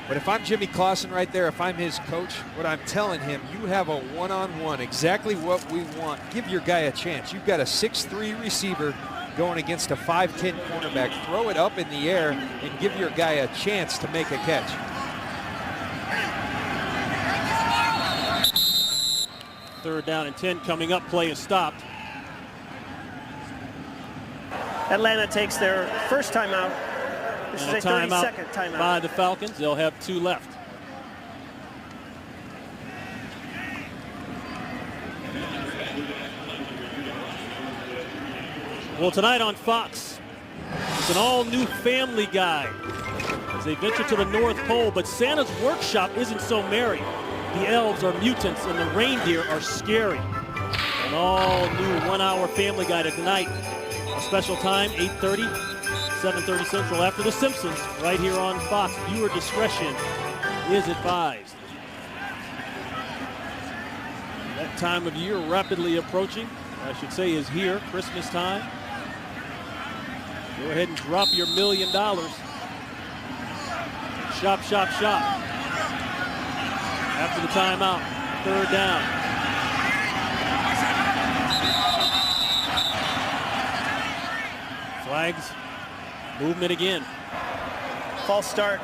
But if I'm Jimmy Clausen right there, if I'm his coach, what I'm telling him, you have a one-on-one, exactly what we want. Give your guy a chance. You've got a 6'3" receiver going against a 5'10" cornerback. Throw it up in the air and give your guy a chance to make a catch. Third down and 10 coming up. Play is stopped. Atlanta takes their first timeout. This is a 30-second timeout by the Falcons. They'll have 2 left. Well, tonight on Fox, it's an all-new Family Guy as they venture to the North Pole, but Santa's workshop isn't so merry. The elves are mutants and the reindeer are scary. An all-new 1-hour Family Guy tonight. A special time, 8:30, 7:30 Central, after The Simpsons, right here on Fox. Viewer discretion is advised. That time of year rapidly approaching, I should say, is here, Christmas time. Go ahead and drop your $1 million. Shop, shop, shop. After the timeout, third down. Flags, movement again. False start,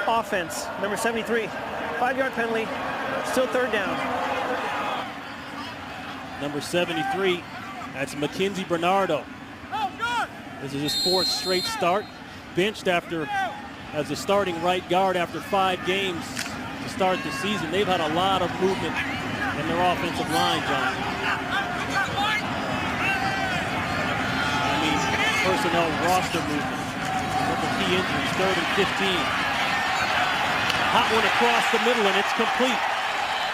offense, number 73, 5-yard penalty, still third down. Number 73, that's Mackenzie Bernardo. This is his 4th straight start. Benched as a starting right guard after 5 games to start the season. They've had a lot of movement in their offensive line, John. I mean, personnel roster movement. Couple key injuries, 3rd and 15. Hot one across the middle, and it's complete.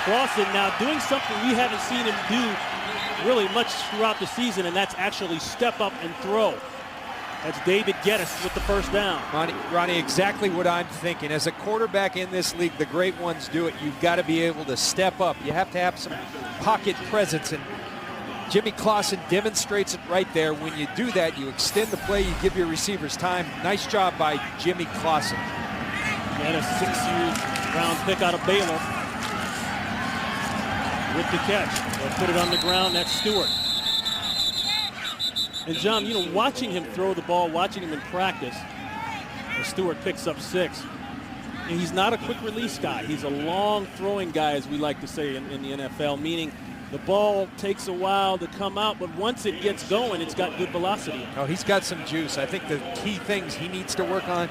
Clausen now doing something we haven't seen him do really much throughout the season, and that's actually step up and throw. That's David Geddes with the first down. Ronnie, exactly what I'm thinking. As a quarterback in this league, the great ones do it. You've got to be able to step up. You have to have some pocket presence, and Jimmy Clausen demonstrates it right there. When you do that, you extend the play, you give your receivers time. Nice job by Jimmy Clausen. And a 6th round pick out of Baylor with the catch. They'll put it on the ground. That's Stewart. And John, you know, watching him throw the ball, watching him in practice, Stewart picks up 6. And he's not a quick release guy. He's a long throwing guy, as we like to say in the NFL, meaning the ball takes a while to come out, but once it gets going, it's got good velocity. Oh, he's got some juice. I think the key things he needs to work on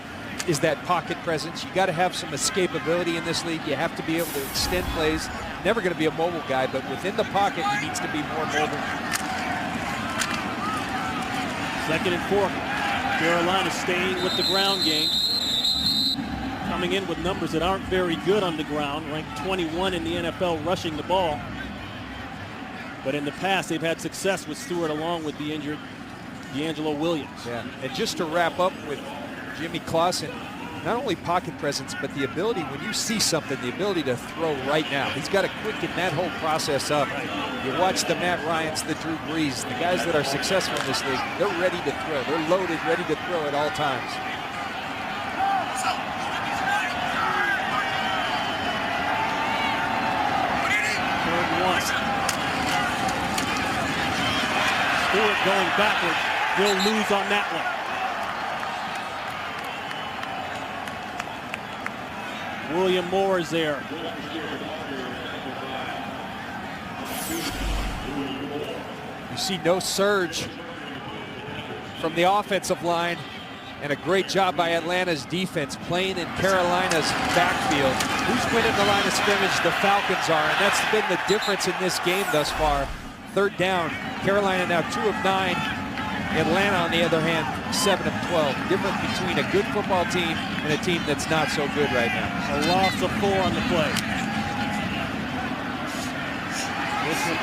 is that pocket presence. You got to have some escapability in this league. You have to be able to extend plays. Never going to be a mobile guy, but within the pocket, he needs to be more mobile. 2nd and 4. Carolina staying with the ground game. Coming in with numbers that aren't very good on the ground, ranked 21 in the NFL rushing the ball. But in the past, they've had success with Stewart along with the injured D'Angelo Williams. Yeah, and just to wrap up with Jimmy Clausen, not only pocket presence, but the ability, when you see something, the ability to throw right now. He's got to quicken that whole process up. You watch the Matt Ryans, the Drew Brees, the guys that are successful in this league, they're ready to throw. They're loaded, ready to throw at all times. Third and 1. Stewart going backwards. He'll lose on that one. William Moore is there. You see no surge from the offensive line, and a great job by Atlanta's defense playing in Carolina's backfield. Who's winning the line of scrimmage? The Falcons are, and that's been the difference in this game thus far. 3rd down, Carolina now 2 of 9. Atlanta, on the other hand, 7 of 12. Difference between a good football team and a team that's not so good right now. A loss of 4 on the play. This one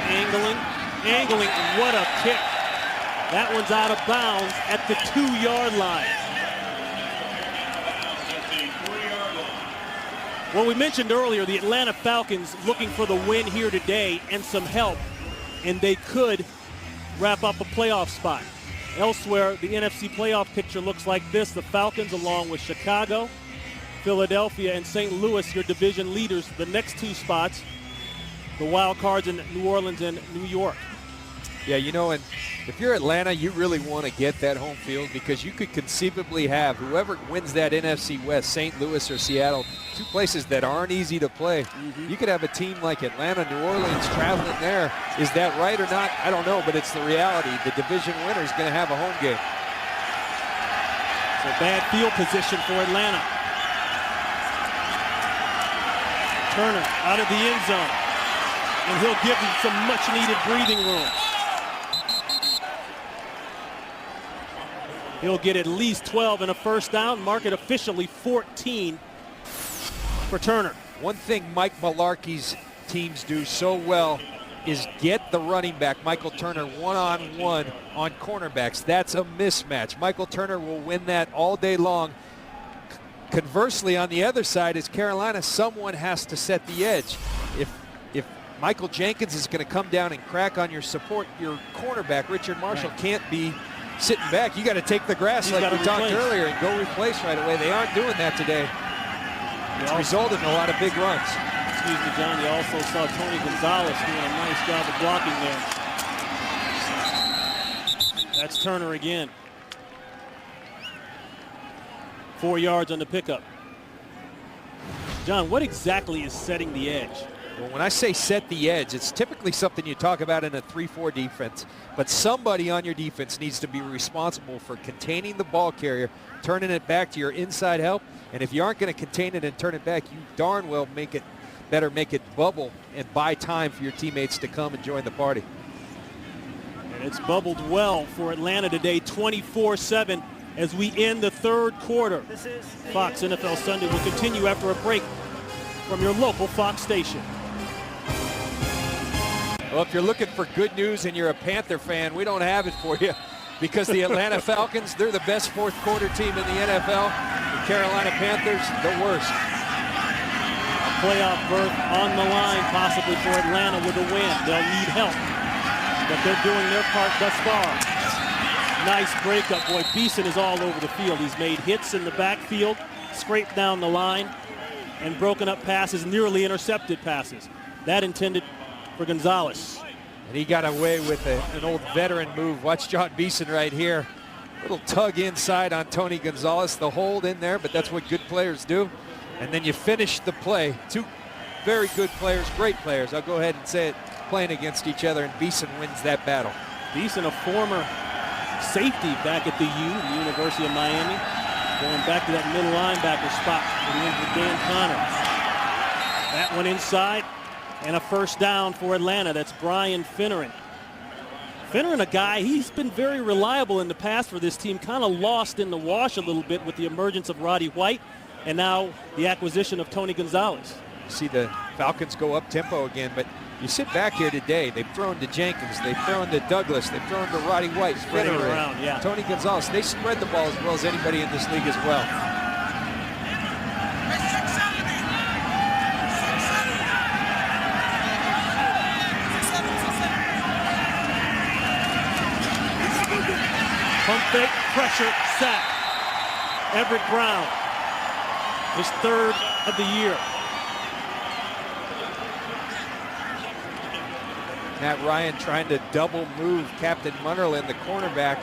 angling, what a kick. That one's out of bounds at the 2-yard line. Well, we mentioned earlier the Atlanta Falcons looking for the win here today and some help, and they could wrap up a playoff spot. Elsewhere, the NFC playoff picture looks like this. The Falcons, along with Chicago, Philadelphia, and St. Louis, your division leaders. The next 2 spots, the wild cards in New Orleans and New York. Yeah, you know, and if you're Atlanta, you really want to get that home field because you could conceivably have whoever wins that NFC West, St. Louis or Seattle, 2 places that aren't easy to play. You could have a team like Atlanta, New Orleans traveling there. Is that right or not? I don't know, but it's the reality. The division winner is going to have a home game. It's a bad field position for Atlanta. Turner out of the end zone, and he'll give them some much-needed breathing room. He'll get at least 12 and a first down, mark it officially 14 for Turner. One thing Mike Mularkey's teams do so well is get the running back, Michael Turner, one-on-one on cornerbacks. That's a mismatch. Michael Turner will win that all day long. Conversely, on the other side is Carolina. Someone has to set the edge. If Michael Jenkins is going to come down and crack on your support, your cornerback, Richard Marshall, can't be sitting back. You got to take the grass like we talked earlier and go replace right away. They aren't doing that today. It's resulted in a lot of big runs. Excuse me, John. You also saw Tony Gonzalez doing a nice job of blocking there. That's Turner again. 4 yards on the pickup. John, what exactly is setting the edge? Well, when I say set the edge, it's typically something you talk about in a 3-4 defense, but somebody on your defense needs to be responsible for containing the ball carrier, turning it back to your inside help, and if you aren't going to contain it and turn it back, you darn well better make it bubble and buy time for your teammates to come and join the party. And it's bubbled well for Atlanta today, 24-7 as we end the 3rd quarter. Fox NFL Sunday will continue after a break from your local Fox station. Well, if you're looking for good news and you're a Panther fan, we don't have it for you, because the Atlanta Falcons, they're the best fourth quarter team in the NFL. The Carolina Panthers, the worst. A playoff berth on the line, possibly for Atlanta with a win. They'll need help, but they're doing their part thus far. Nice breakup. Boy, Beeson is all over the field. He's made hits in the backfield, scraped down the line, and broken up passes, nearly intercepted passes. That intended for Gonzalez. And he got away with an old veteran move. Watch John Beeson right here. Little tug inside on Tony Gonzalez. The hold in there, but that's what good players do. And then you finish the play. Two very good players, great players. I'll go ahead and say it, playing against each other, and Beeson wins that battle. Beeson, a former safety back at the University of Miami, going back to that middle linebacker spot for the injured Dan Connors. That one inside, and a first down for Atlanta. That's Brian Finneran. Finneran, a guy, he's been very reliable in the past for this team, kind of lost in the wash a little bit with the emergence of Roddy White, and now the acquisition of Tony Gonzalez. See the Falcons go up tempo again, but you sit back here today, they've thrown to Jenkins, they've thrown to Douglas, they've thrown to Roddy White, Spreading around, yeah. Tony Gonzalez. They spread the ball as well as anybody in this league as well. Pump fake, pressure, sack. Everett Brown, his third of the year. Matt Ryan trying to double move Captain Munnerlyn, the cornerback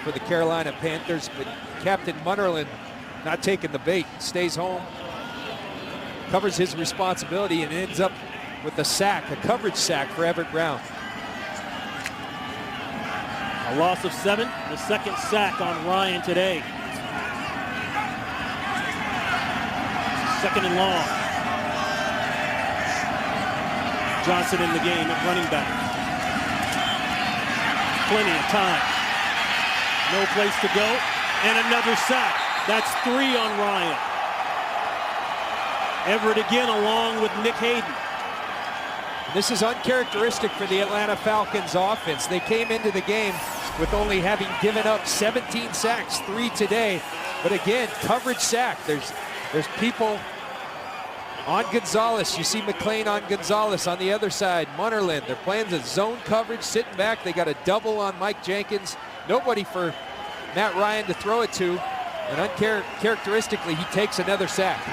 for the Carolina Panthers, but Captain Munnerlyn not taking the bait, stays home, covers his responsibility, and ends up with a sack, a coverage sack for Everett Brown. A loss of 7, the second sack on Ryan today. Second and long. Johnson in the game at running back. Plenty of time. No place to go. And another sack. That's 3 on Ryan. Everett again along with Nick Hayden. This is uncharacteristic for the Atlanta Falcons offense. They came into the game with only having given up 17 sacks, 3 today. But again, coverage sack. There's people on Gonzalez. You see McLean on Gonzalez on the other side. Munnerlyn, they're playing the zone coverage, sitting back. They got a double on Mike Jenkins. Nobody for Matt Ryan to throw it to. And uncharacteristically, he takes another sack.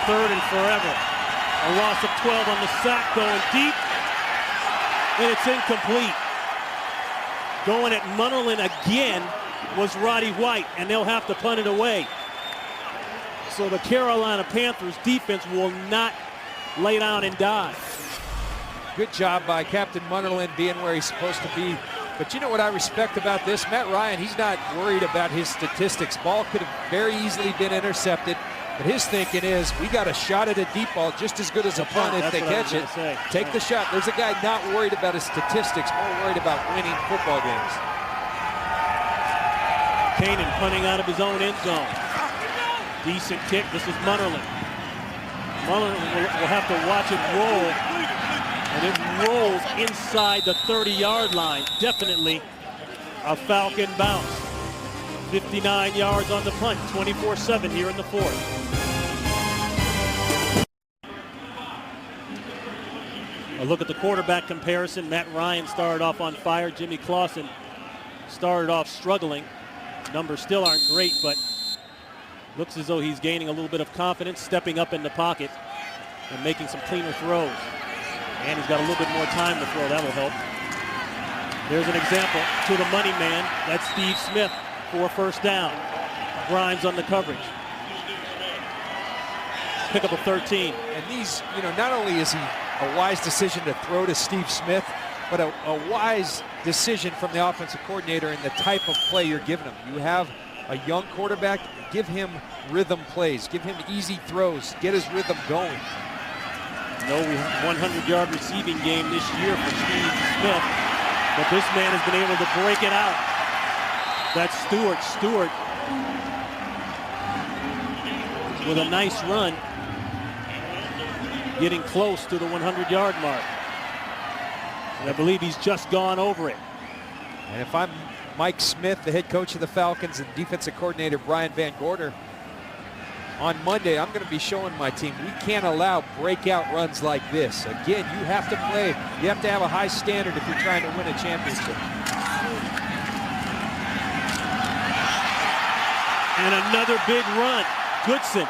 Third and forever. A loss of 12 on the sack, going deep. And it's incomplete. Going at Munnerlyn again was Roddy White, and they'll have to punt it away. So the Carolina Panthers defense will not lay down and die. Good job by Captain Munnerlyn being where he's supposed to be. But you know what I respect about this? Matt Ryan, he's not worried about his statistics. Ball could have very easily been intercepted. But his thinking is, we got a shot at a deep ball just as good as a punt if they catch it. Take the shot. There's a guy not worried about his statistics, more worried about winning football games. Kanan punting out of his own end zone. Decent kick. This is Munnerlyn. Munnerlyn will have to watch it roll. And it rolls inside the 30-yard line. Definitely a Falcon bounce. 59 yards on the punt, 24-7 here in the fourth. A look at the quarterback comparison. Matt Ryan started off on fire. Jimmy Clausen started off struggling. Numbers still aren't great, but looks as though he's gaining a little bit of confidence, stepping up in the pocket and making some cleaner throws. And he's got a little bit more time to throw. That will help. There's an example to the money man. That's Steve Smith for a first down. Grimes on the coverage. Pick up a 13. And these, you know, not only is he a wise decision to throw to Steve Smith, but a wise decision from the offensive coordinator in the type of play you're giving him. You have a young quarterback, give him rhythm plays, give him easy throws, get his rhythm going. No 100-yard receiving game this year for Steve Smith, but this man has been able to break it out. That's Stewart. Stewart with a nice run, getting close to the 100-yard mark. And I believe he's just gone over it. And if I'm Mike Smith, the head coach of the Falcons, and defensive coordinator Brian Van Gorder, on Monday, I'm going to be showing my team we can't allow breakout runs like this. Again, you have to play. You have to have a high standard if you're trying to win a championship. And another big run. Goodson.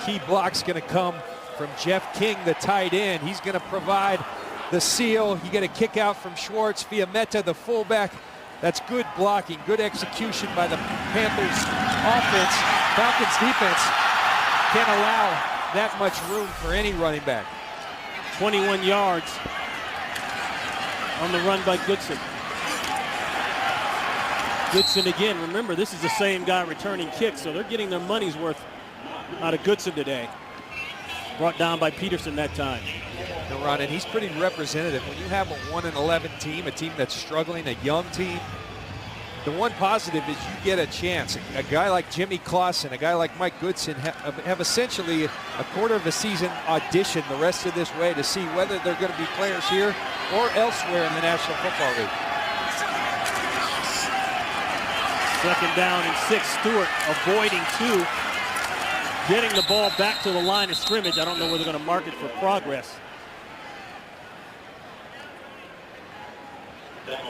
Key block's going to come from Jeff King, the tight end. He's going to provide the seal. You get a kick out from Schwartz. Fiametta, the fullback. That's good blocking, good execution by the Panthers offense. Falcons defense can't allow that much room for any running back. 21 yards on the run by Goodson. Goodson again. Remember, this is the same guy returning kicks, so they're getting their money's worth out of Goodson today. Brought down by Peterson that time. No, Ron, and he's pretty representative. When you have a 1-11 team, a team that's struggling, a young team, the one positive is you get a chance. A guy like Jimmy Clausen, a guy like Mike Goodson have essentially a quarter of a season audition the rest of this way to see whether they're going to be players here or elsewhere in the National Football League. Second down and 6. Stewart avoiding 2. Getting the ball back to the line of scrimmage. I don't know where they're going to mark it for progress.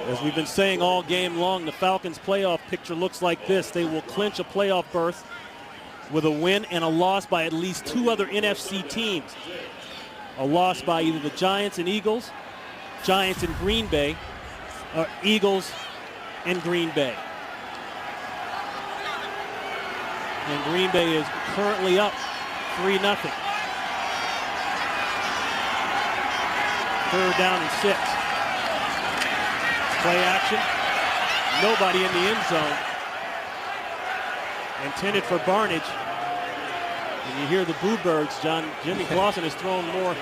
As we've been saying all game long, the Falcons' playoff picture looks like this. They will clinch a playoff berth with a win and a loss by at least 2 other NFC teams. A loss by either the Giants and Eagles, Giants and Green Bay, or Eagles and Green Bay. And Green Bay is currently up 3-0. 3rd down and 6. Play action. Nobody in the end zone. Intended for Barnage. And you hear the boo birds, John. Jimmy Clausen has thrown more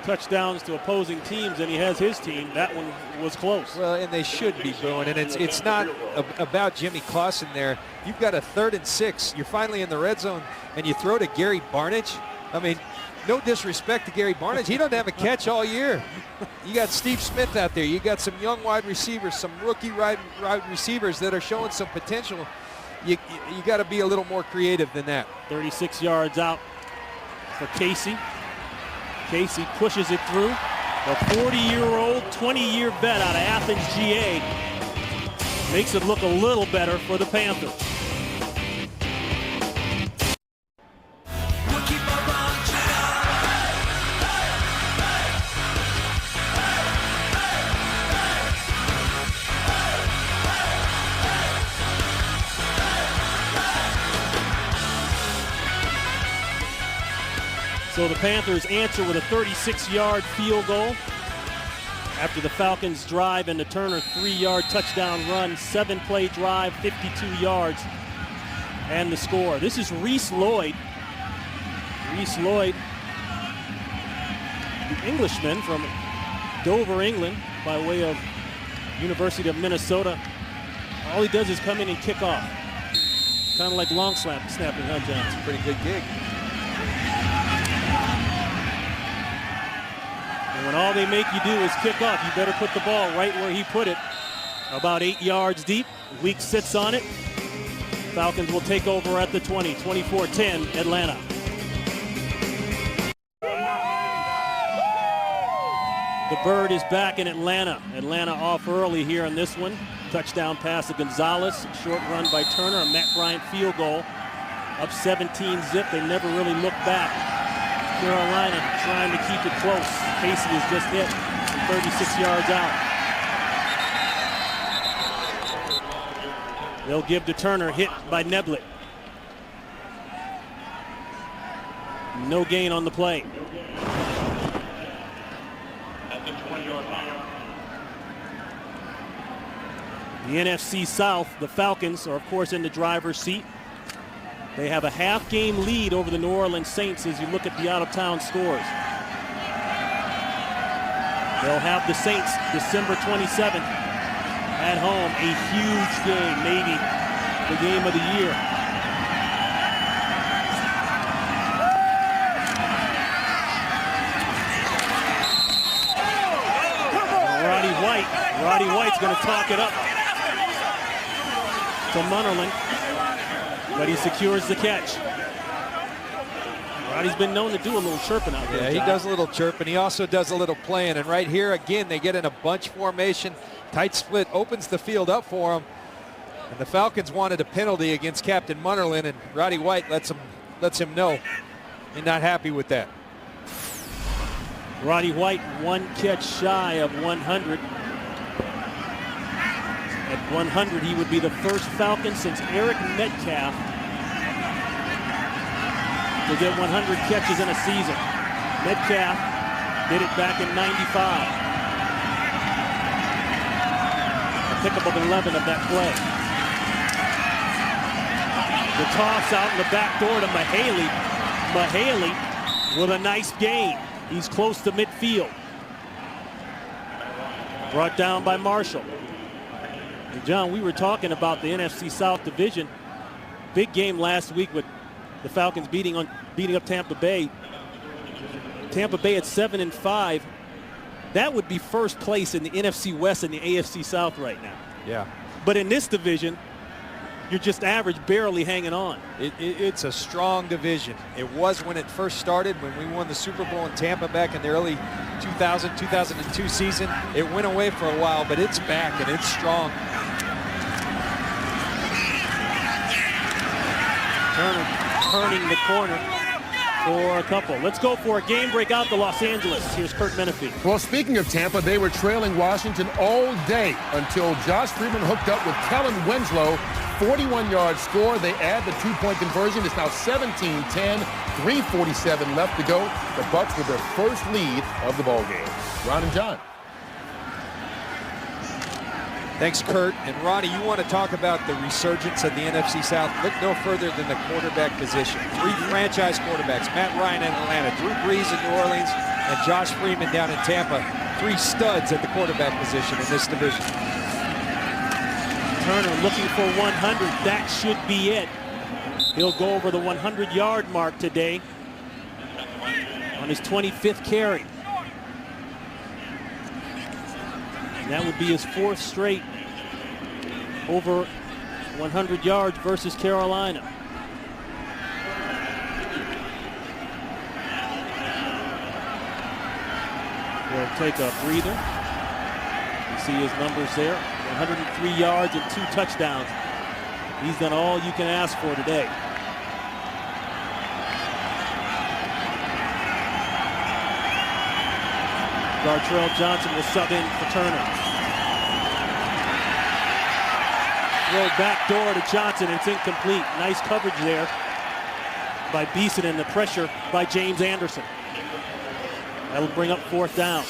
touchdowns to opposing teams than he has his team. That one was close. Well, and they should be booing, and it's not about Jimmy Clausen there. You've got a 3rd and 6. You're finally in the red zone, and you throw to Gary Barnage. I mean, no disrespect to Gary Barnage. He doesn't have a catch all year. You got Steve Smith out there. You got some young wide receivers, some rookie wide receivers that are showing some potential. You got to be a little more creative than that. 36 yards out for Casey. Casey pushes it through. The 40-year-old, 20-year vet out of Athens, GA, makes it look a little better for the Panthers. So the Panthers answer with a 36-yard field goal after the Falcons drive and the Turner 3-yard touchdown run, 7-play drive, 52 yards, and the score. This is Reese Lloyd. Reese Lloyd, the Englishman from Dover, England, by way of University of Minnesota. All he does is come in and kick off. Kind of like long snapping, huh, John? It's a pretty good gig. And when all they make you do is kick off, you better put the ball right where he put it. About 8 yards deep. Weak sits on it. Falcons will take over at the 20, 24-10, Atlanta. The Bird is back in Atlanta. Atlanta off early here on this one. Touchdown pass to Gonzalez. Short run by Turner. A Matt Bryant field goal. Up 17-zip. They never really looked back. Carolina trying to keep it close. Casey is just hit from 36 yards out. They'll give to Turner, hit by Neblett. No gain on the play. The NFC South, the Falcons are of course in the driver's seat. They have a half-game lead over the New Orleans Saints as you look at the out-of-town scores. They'll have the Saints December 27th At home, a huge game, maybe the game of the year. Roddy White's going to talk it up to Munnerlyn, but he secures the catch. Roddy's been known to do a little chirping out there. Yeah, he does a little chirping. He also does a little playing. And right here, again, they get in a bunch formation. Tight split opens the field up for him. And the Falcons wanted a penalty against Captain Munnerlyn, and Roddy White lets him know he's not happy with that. Roddy White, one catch shy of 100. At 100, he would be the first Falcon since Eric Metcalf to get 100 catches in a season. Metcalf did it back in '95. A pickup of 11 of that play. The toss out in the back door to Mahaley. Mahaley with a nice gain. He's close to midfield. Brought down by Marshall. And John, we were talking about the NFC South division. Big game last week with the Falcons beating up Tampa Bay. Tampa Bay at 7-5. That would be first place in the NFC West and the AFC South right now. Yeah. But in this division, you're just average, barely hanging on. It's a strong division. It was when it first started, when we won the Super Bowl in Tampa back in the early 2002 season. It went away for a while, but it's back and it's strong. Turner turning the corner for a couple. Let's go for a game break out to Los Angeles. Here's Kurt Menefee. Well, speaking of Tampa, they were trailing Washington all day until Josh Freeman hooked up with Kellen Winslow. 41-yard score. They add the two-point conversion. It's now 17-10, 3:47 left to go. The Bucs with their first lead of the ball game. Ron and John. Thanks, Kurt. And Ronnie, you want to talk about the resurgence of the NFC South? Look no further than the quarterback position. 3 franchise quarterbacks, Matt Ryan in Atlanta, Drew Brees in New Orleans, and Josh Freeman down in Tampa. 3 studs at the quarterback position in this division. Turner looking for 100. That should be it. He'll go over the 100-yard mark today on his 25th carry. And that would be his 4th straight over 100 yards versus Carolina. We'll take a breather. You see his numbers there. 103 yards and 2 touchdowns. He's done all you can ask for today. Gartrell Johnson will sub in for Turner. Throw back door to Johnson. It's incomplete. Nice coverage there by Beeson and the pressure by James Anderson. That'll bring up 4th down.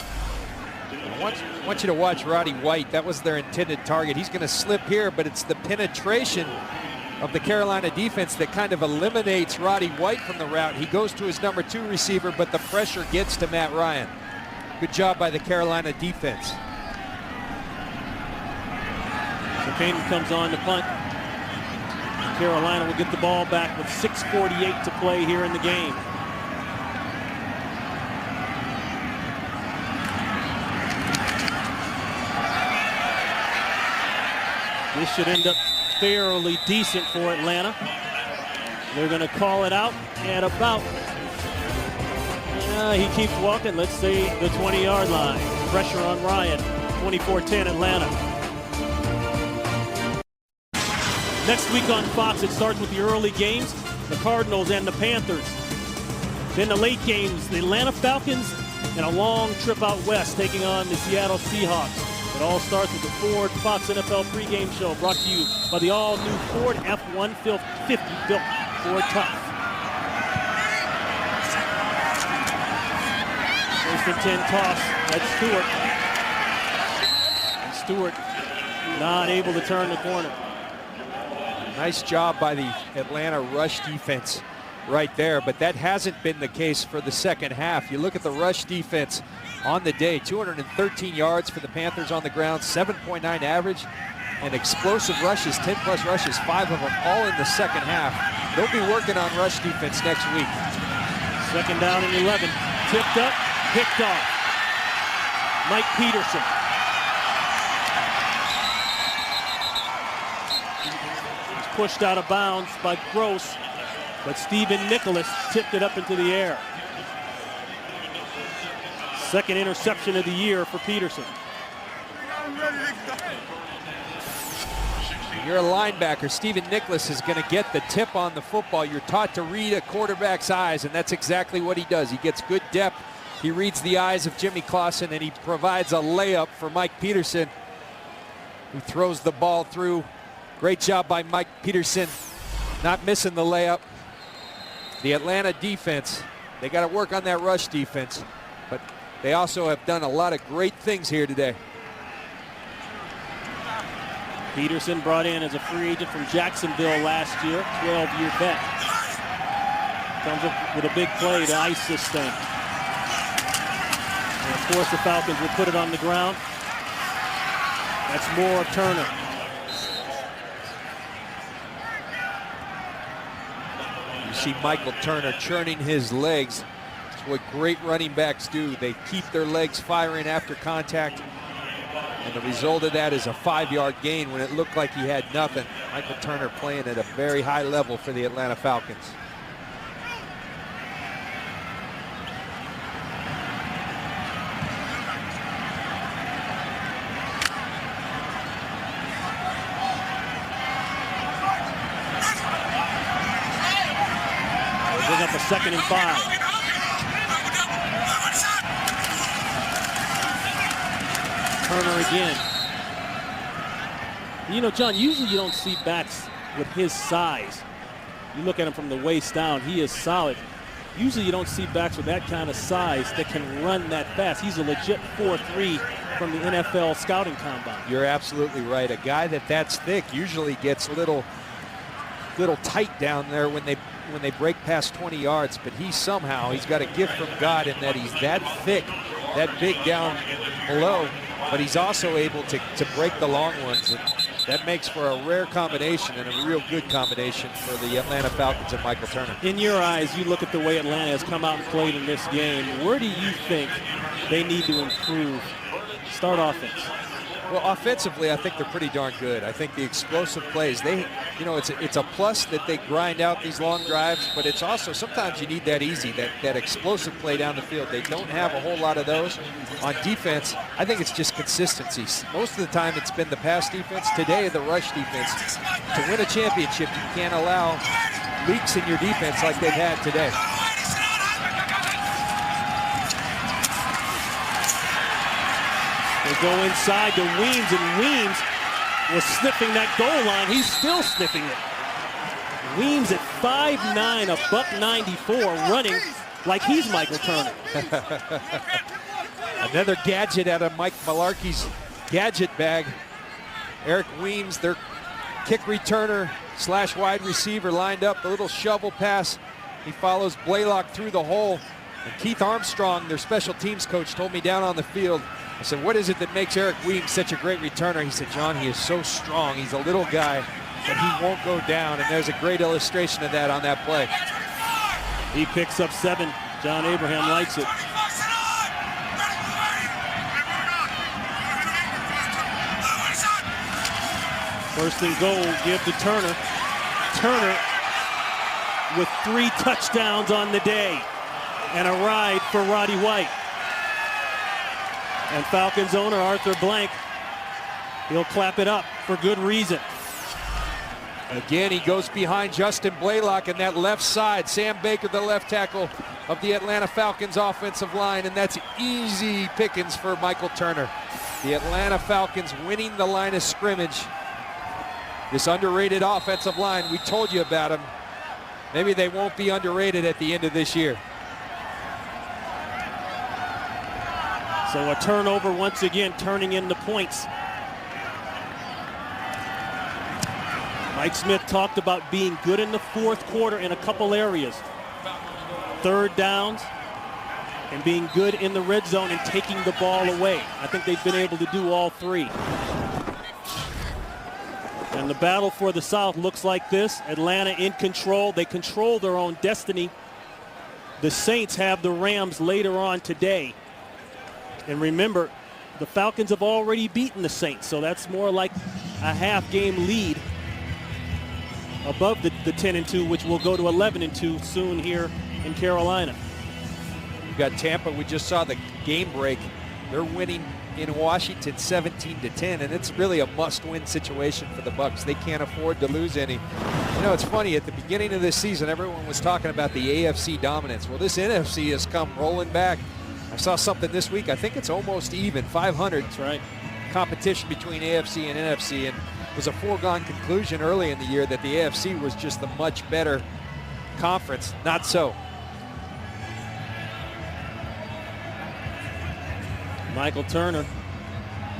I want you to watch Roddy White. That was their intended target. He's going to slip here, but it's the penetration of the Carolina defense that kind of eliminates Roddy White from the route. He goes to his number 2 receiver, but the pressure gets to Matt Ryan. Good job by the Carolina defense. So Payton comes on to punt. Carolina will get the ball back with 6:48 to play here in the game. This should end up fairly decent for Atlanta. They're going to call it out at about, he keeps walking, let's say the 20-yard line. Pressure on Ryan, 24-10 Atlanta. Next week on Fox, it starts with the early games, the Cardinals and the Panthers. Then the late games, the Atlanta Falcons and a long trip out west taking on the Seattle Seahawks. It all starts with the Ford Fox NFL pregame show brought to you by the all-new Ford F-150 built Ford Tough. First and 10 toss at Stewart. And Stewart not able to turn the corner. Nice job by the Atlanta rush defense. right there, but that hasn't been the case for the second half. You look at the rush defense on the day, 213 yards for the Panthers on the ground, 7.9 average, and explosive rushes, 10-plus rushes, 5 of them all in the second half. They'll be working on rush defense next week. Second down and 11. Tipped up, picked off. Mike Peterson. He's pushed out of bounds by Gross, but Stephen Nicholas tipped it up into the air. Second interception of the year for Peterson. You're a linebacker. Stephen Nicholas is going to get the tip on the football. You're taught to read a quarterback's eyes, and that's exactly what he does. He gets good depth. He reads the eyes of Jimmy Clausen, and he provides a layup for Mike Peterson, who throws the ball through. Great job by Mike Peterson, not missing the layup. The Atlanta defense, they got to work on that rush defense, but they also have done a lot of great things here today. Peterson brought in as a free agent from Jacksonville last year, 12-year vet. Comes up with a big play to ice this thing. And of course the Falcons will put it on the ground. That's more of Turner. You see Michael Turner churning his legs. It's what great running backs do. They keep their legs firing after contact. And the result of that is a 5-yard gain when it looked like he had nothing. Michael Turner playing at a very high level for the Atlanta Falcons. They'll bring up a 2nd and 5. Turner again. You know, John, usually you don't see backs with his size. You look at him from the waist down, he is solid. Usually you don't see backs with that kind of size that can run that fast. He's a legit 4.3 from the NFL scouting combine. You're absolutely right. A guy that's thick usually gets little tight down there when they break past 20 yards, but he's got a gift from God in that he's that thick, that big down below, but he's also able to break the long ones. And that makes for a rare combination and a real good combination for the Atlanta Falcons and Michael Turner. In your eyes, you look at the way Atlanta has come out and played in this game. Where do you think they need to improve? Start offense. Well, offensively, I think they're pretty darn good. I think the explosive plays, it's a plus that they grind out these long drives, but it's also sometimes you need that easy, that explosive play down the field. They don't have a whole lot of those. On defense, I think it's just consistency. Most of the time it's been the pass defense. Today, the rush defense. To win a championship, you can't allow leaks in your defense like they've had today. They go inside to Weems, and Weems was sniffing that goal line. He's still sniffing it. Weems at 5'9", a $194, running like he's Michael Turner. Another gadget out of Mike Malarkey's gadget bag. Eric Weems, their kick returner / wide receiver, lined up. A little shovel pass. He follows Blaylock through the hole. And Keith Armstrong, their special teams coach, told me down on the field, I said, what is it that makes Eric Weems such a great returner? He said, John, he is so strong. He's a little guy, but he won't go down. And there's a great illustration of that on that play. He picks up 7. John Abraham likes it. First and goal, give to Turner. Turner with 3 touchdowns on the day and a ride for Roddy White. And Falcons owner Arthur Blank, he'll clap it up for good reason. Again, he goes behind Justin Blaylock in that left side. Sam Baker, the left tackle of the Atlanta Falcons offensive line, and that's easy pickings for Michael Turner. The Atlanta Falcons winning the line of scrimmage. This underrated offensive line, we told you about them. Maybe they won't be underrated at the end of this year. So a turnover once again, turning into points. Mike Smith talked about being good in the fourth quarter in a couple areas. third downs, and being good in the red zone and taking the ball away. I think they've been able to do all three. And the battle for the South looks like this. Atlanta in control. They control their own destiny. The Saints have the Rams later on today. And remember, the Falcons have already beaten the Saints, so that's more like a half-game lead above the 10-2, which will go to 11-2 soon here in Carolina. You've got Tampa. We just saw the game break. They're winning in Washington 17-10, and it's really a must-win situation for the Bucs. They can't afford to lose any. You know, it's funny, at the beginning of this season, everyone was talking about the AFC dominance. Well, this NFC has come rolling back. I saw something this week. I think it's almost even, 500. That's right. Competition between AFC and NFC, and it was a foregone conclusion early in the year that the AFC was just the much better conference. Not so. Michael Turner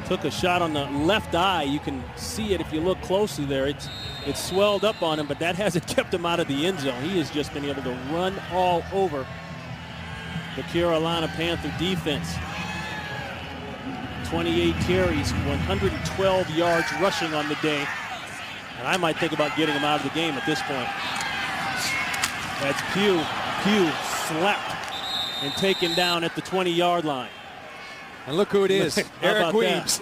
took a shot on the left eye. You can see it if you look closely there. It's swelled up on him, but that hasn't kept him out of the end zone. He has just been able to run all over the Carolina Panther defense. 28 carries, 112 yards rushing on the day. And I might think about getting him out of the game at this point. That's Pugh. Pugh slapped and taken down at the 20-yard line. And look who it is, Eric Weems.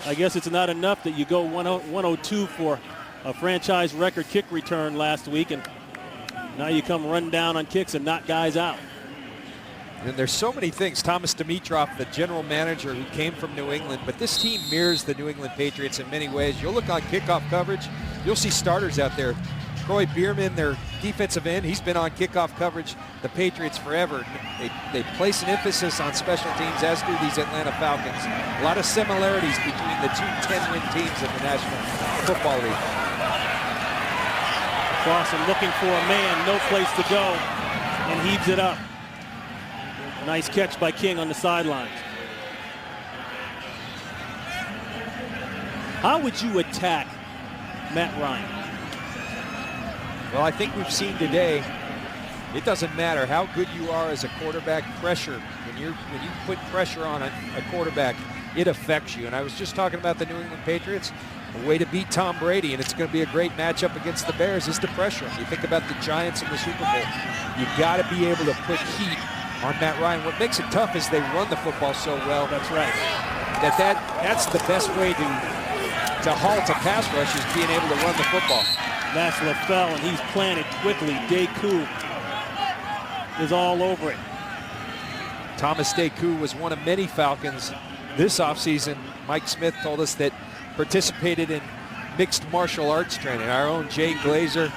I guess it's not enough that you go 102 for a franchise record kick return last week, and now you come run down on kicks and knock guys out. And there's so many things. Thomas Dimitroff, the general manager who came from New England, but this team mirrors the New England Patriots in many ways. You'll look on kickoff coverage, you'll see starters out there. Troy Bierman, their defensive end, he's been on kickoff coverage, the Patriots forever. They place an emphasis on special teams, as do these Atlanta Falcons. A lot of similarities between the two 10-win teams in the National Football League. Clausen looking for a man, no place to go, and heaves it up. Nice catch by King on the sidelines. How would you attack Matt Ryan? Well, I think we've seen today, it doesn't matter how good you are as a quarterback. Pressure, when you put pressure on a quarterback, it affects you. And I was just talking about the New England Patriots. A way to beat Tom Brady, and it's going to be a great matchup against the Bears, is to pressure him. You think about the Giants in the Super Bowl. You got to be able to put heat on Matt Ryan. What makes it tough is they run the football so well. That's right. That's the best way to halt a pass rush, is being able to run the football. That's LaFell, and he's planted quickly. Deku is all over it. Thomas Deku was one of many Falcons this offseason. Mike Smith told us that participated in mixed martial arts training. Our own Jay Glazer,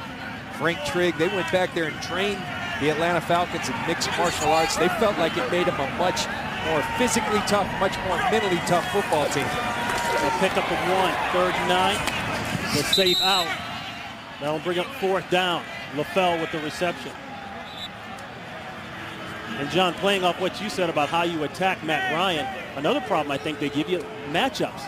Frank Trigg, they went back there and trained the Atlanta Falcons in mixed martial arts. They felt like it made them a much more physically tough, much more mentally tough football team. They'll pick up a 1, 3rd and 9. They're safe out. That'll bring up 4th down. LaFell with the reception. And John, playing off what you said about how you attack Matt Ryan, another problem I think they give you, matchups.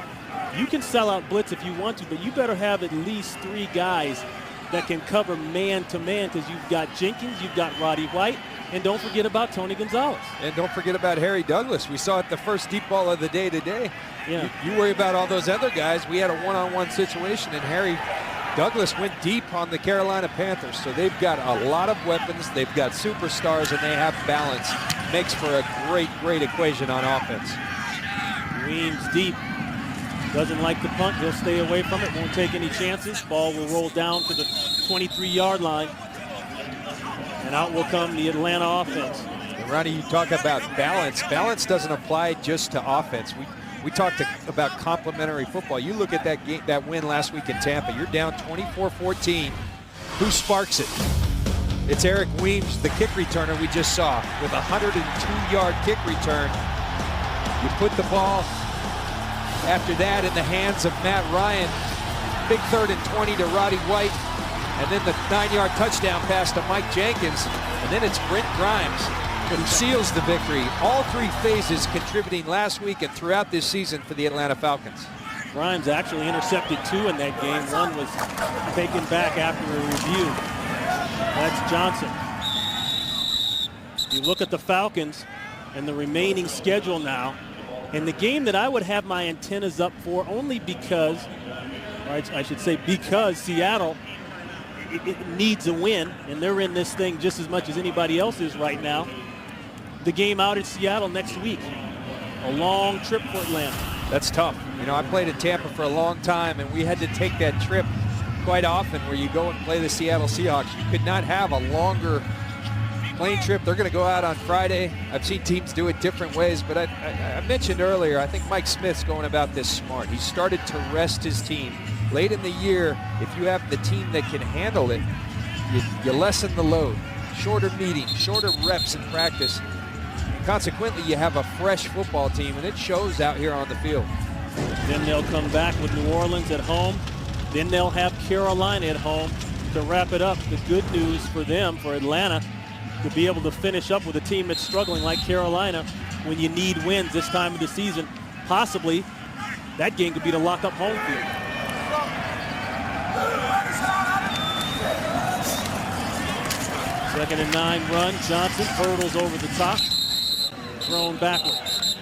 You can sell out blitz if you want to, but you better have at least 3 guys that can cover man-to-man, because you've got Jenkins, you've got Roddy White, and don't forget about Tony Gonzalez. And don't forget about Harry Douglas. We saw it the first deep ball of the day today. Yeah. You worry about all those other guys. We had a one-on-one situation, and Harry Douglas went deep on the Carolina Panthers. So they've got a lot of weapons. They've got superstars, and they have balance. Makes for a great, great equation on offense. Weems deep. Doesn't like the punt. He'll stay away from it. Won't take any chances. Ball will roll down to the 23-yard line. And out will come the Atlanta offense. And Ronnie, you talk about balance. Balance doesn't apply just to offense. We talked about complementary football. You look at that game, that win last week in Tampa. You're down 24-14. Who sparks it? It's Eric Weems, the kick returner we just saw, with a 102-yard kick return. You put the ball after that in the hands of Matt Ryan. Big 3rd and 20 to Roddy White. And then the 9-yard touchdown pass to Mike Jenkins. And then it's Brent Grimes who seals the victory. All 3 phases contributing last week and throughout this season for the Atlanta Falcons. Grimes actually intercepted 2 in that game. 1 was taken back after a review. That's Johnson. You look at the Falcons and the remaining schedule now, and the game that I would have my antennas up for only because, or I should say because Seattle it needs a win, and they're in this thing just as much as anybody else is right now. The game out in Seattle next week. A long trip for Atlanta. That's tough. You know, I played in Tampa for a long time, and we had to take that trip quite often where you go and play the Seattle Seahawks. You could not have a longer plane trip. They're going to go out on Friday. I've seen teams do it different ways, but I mentioned earlier, I think Mike Smith's going about this smart. He started to rest his team. Late in the year, if you have the team that can handle it, you lessen the load. Shorter meetings, shorter reps in practice. Consequently, you have a fresh football team, and it shows out here on the field. Then they'll come back with New Orleans at home. Then they'll have Carolina at home to wrap it up. The good news for them, for Atlanta, to be able to finish up with a team that's struggling like Carolina when you need wins this time of the season. Possibly, that game could be the lock-up home field. Second and 9 run. Johnson hurdles over the top. Thrown backwards.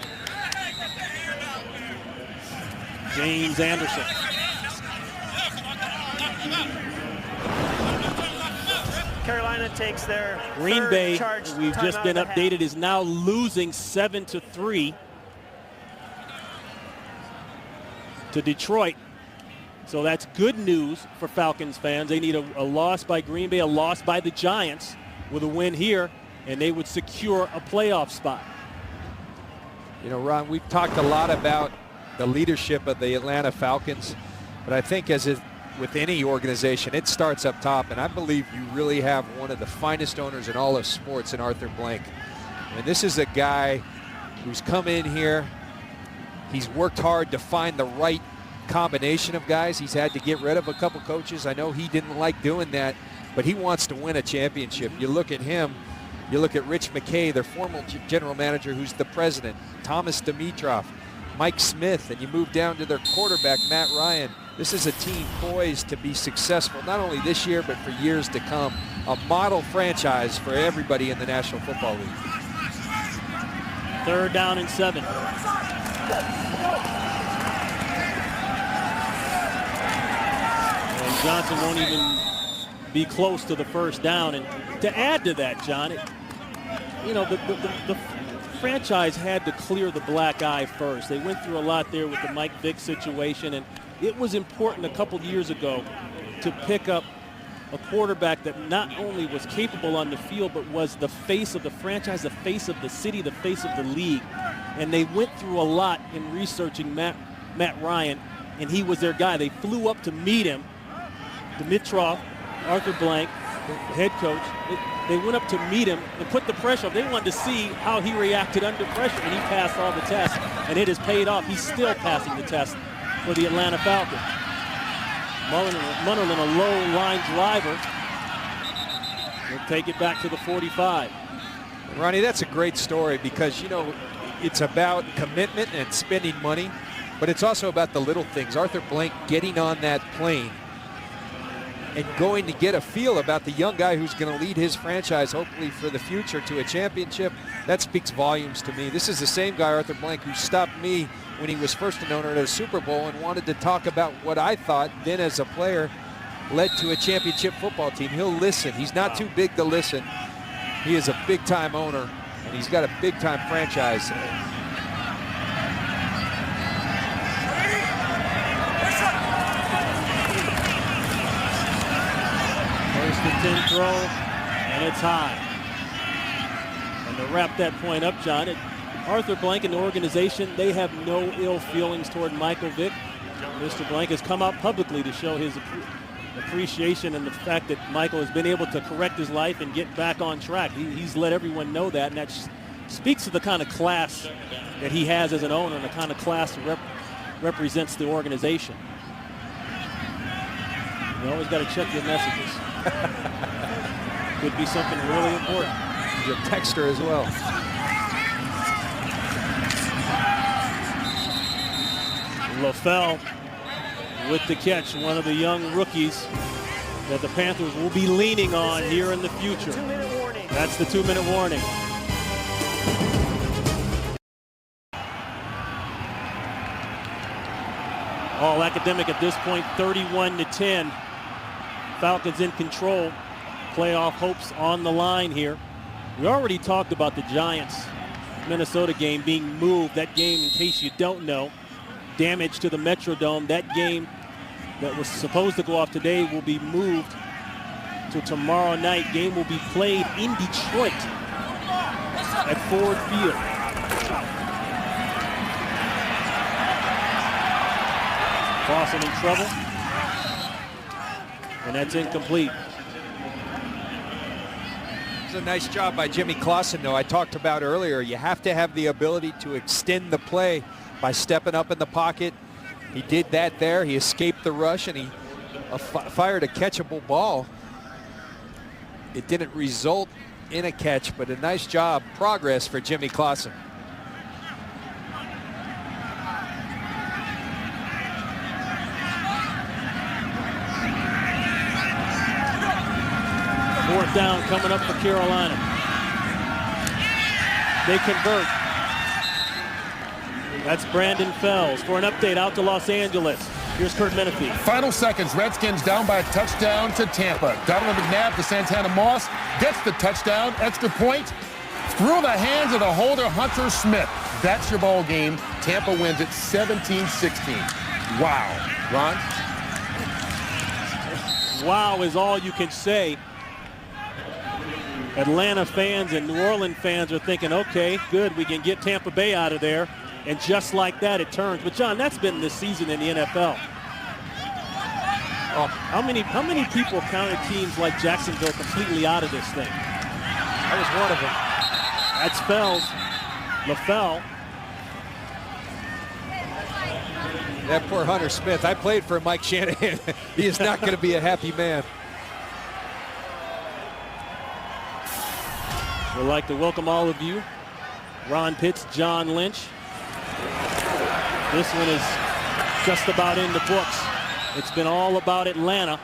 James Anderson. Carolina takes their Green Bay, charge. we've just been updated, is now losing 7-3 to Detroit. So that's good news for Falcons fans. They need a loss by Green Bay, a loss by the Giants with a win here, and they would secure a playoff spot. You know, Ron, we've talked a lot about the leadership of the Atlanta Falcons, but I think with any organization, it starts up top, and I believe you really have one of the finest owners in all of sports in Arthur Blank. And this is a guy who's come in here. He's worked hard to find the right combination of guys. He's had to get rid of a couple coaches. I know he didn't like doing that, but he wants to win a championship. You look at him, you look at Rich McKay, their former general manager, who's the president, Thomas Dimitroff, Mike Smith, and you move down to their quarterback, Matt Ryan. This is a team poised to be successful, not only this year, but for years to come. A model franchise for everybody in the National Football League. 3rd down and 7. And Johnson won't even be close to the 1st down. And to add to that, John, you know, the franchise had to clear the black eye first. They went through a lot there with the Mike Vick situation, and it was important a couple years ago to pick up a quarterback that not only was capable on the field, but was the face of the franchise, the face of the city, the face of the league. And they went through a lot in researching Matt Ryan, and he was their guy. They flew up to meet him. Dimitroff, Arthur Blank, the head coach, they went up to meet him and put the pressure on. They wanted to see how he reacted under pressure, and he passed all the tests, and it has paid off. He's still passing the test for the Atlanta Falcons. Munnerlyn, a low line driver, will take it back to the 45. Ronnie, that's a great story because, you know, it's about commitment and spending money, but it's also about the little things. Arthur Blank getting on that plane and going to get a feel about the young guy who's going to lead his franchise, hopefully for the future, to a championship. That speaks volumes to me. This is the same guy, Arthur Blank, who stopped me when he was first an owner at a Super Bowl and wanted to talk about what I thought then as a player led to a championship football team. He'll listen. He's not too big to listen. He is a big-time owner, and he's got a big-time franchise. First and 10 throw, and it's high. And to wrap that point up, John, Arthur Blank and the organization, they have no ill feelings toward Michael Vick. Mr. Blank has come out publicly to show his appreciation and the fact that Michael has been able to correct his life and get back on track. He's let everyone know that, and that speaks to the kind of class that he has as an owner and the kind of class that represents the organization. You always got to check your messages. Could be something really important. He's a texter as well. LaFell with the catch, one of the young rookies that the Panthers will be leaning on here in the future. 2-minute warning. That's the 2-minute warning. All Academic at this point, 31-10. Falcons in control. Playoff hopes on the line here. We already talked about the Giants-Minnesota game being moved. That game, in case you don't know, damage to the Metrodome. That game that was supposed to go off today will be moved to tomorrow night. Game will be played in Detroit at Ford Field. Clausen in trouble, and that's incomplete. It's a nice job by Jimmy Clausen, though. I talked about earlier, you have to have the ability to extend the play by stepping up in the pocket. He did that there. He escaped the rush, and he fired a catchable ball. It didn't result in a catch, but a nice job, progress for Jimmy Clausen. Fourth down coming up for Carolina. They convert. That's Brandon Fells for an update out to Los Angeles. Here's Kurt Menefee. Final seconds. Redskins down by a touchdown to Tampa. Donovan McNabb to Santana Moss. Gets the touchdown. Extra point. Through the hands of the holder, Hunter Smith. That's your ball game. Tampa wins it 17-16. Wow. Ron? Wow is all you can say. Atlanta fans and New Orleans fans are thinking, okay, good, we can get Tampa Bay out of there. And just like that, it turns. But, John, that's been this season in the NFL. How many people counted teams like Jacksonville completely out of this thing? I was one of them. That's Fells. LaFell. That poor Hunter Smith. I played for Mike Shanahan. He is not going to be a happy man. We'd like to welcome all of you. Ron Pitts, John Lynch. This one is just about in the books. It's been all about Atlanta.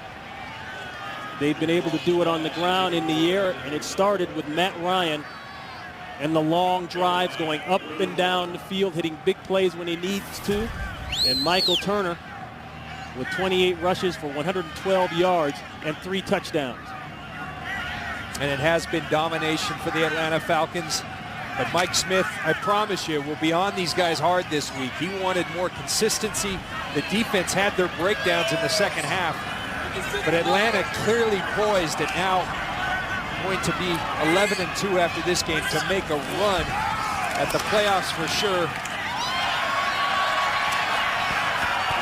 They've been able to do it on the ground, in the air, and it started with Matt Ryan and the long drives going up and down the field, hitting big plays when he needs to. And Michael Turner with 28 rushes for 112 yards and 3 touchdowns. And it has been domination for the Atlanta Falcons. But Mike Smith, I promise you, will be on these guys hard this week. He wanted more consistency. The defense had their breakdowns in the second half. But Atlanta clearly poised and now going to be 11-2 after this game to make a run at the playoffs for sure.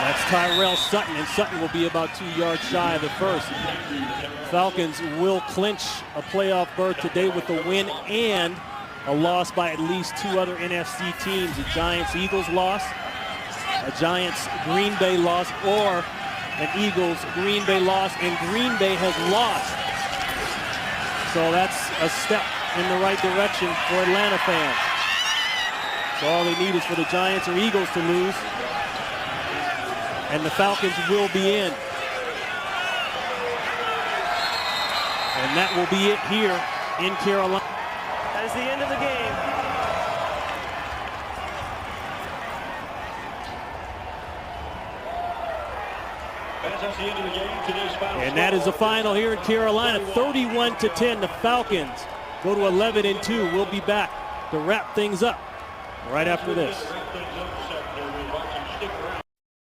That's Tyrell Sutton, and Sutton will be about 2 yards shy of the first. Falcons will clinch a playoff berth today with a win and a loss by at least 2 other NFC teams. A Giants-Eagles loss, a Giants-Green Bay loss, or an Eagles-Green Bay loss, and Green Bay has lost. So that's a step in the right direction for Atlanta fans. So all they need is for the Giants or Eagles to lose, and the Falcons will be in. And that will be it here in Carolina. That is the end of the game. And that is the final here in Carolina, 31-10. The Falcons go to 11-2. We'll be back to wrap things up right after this.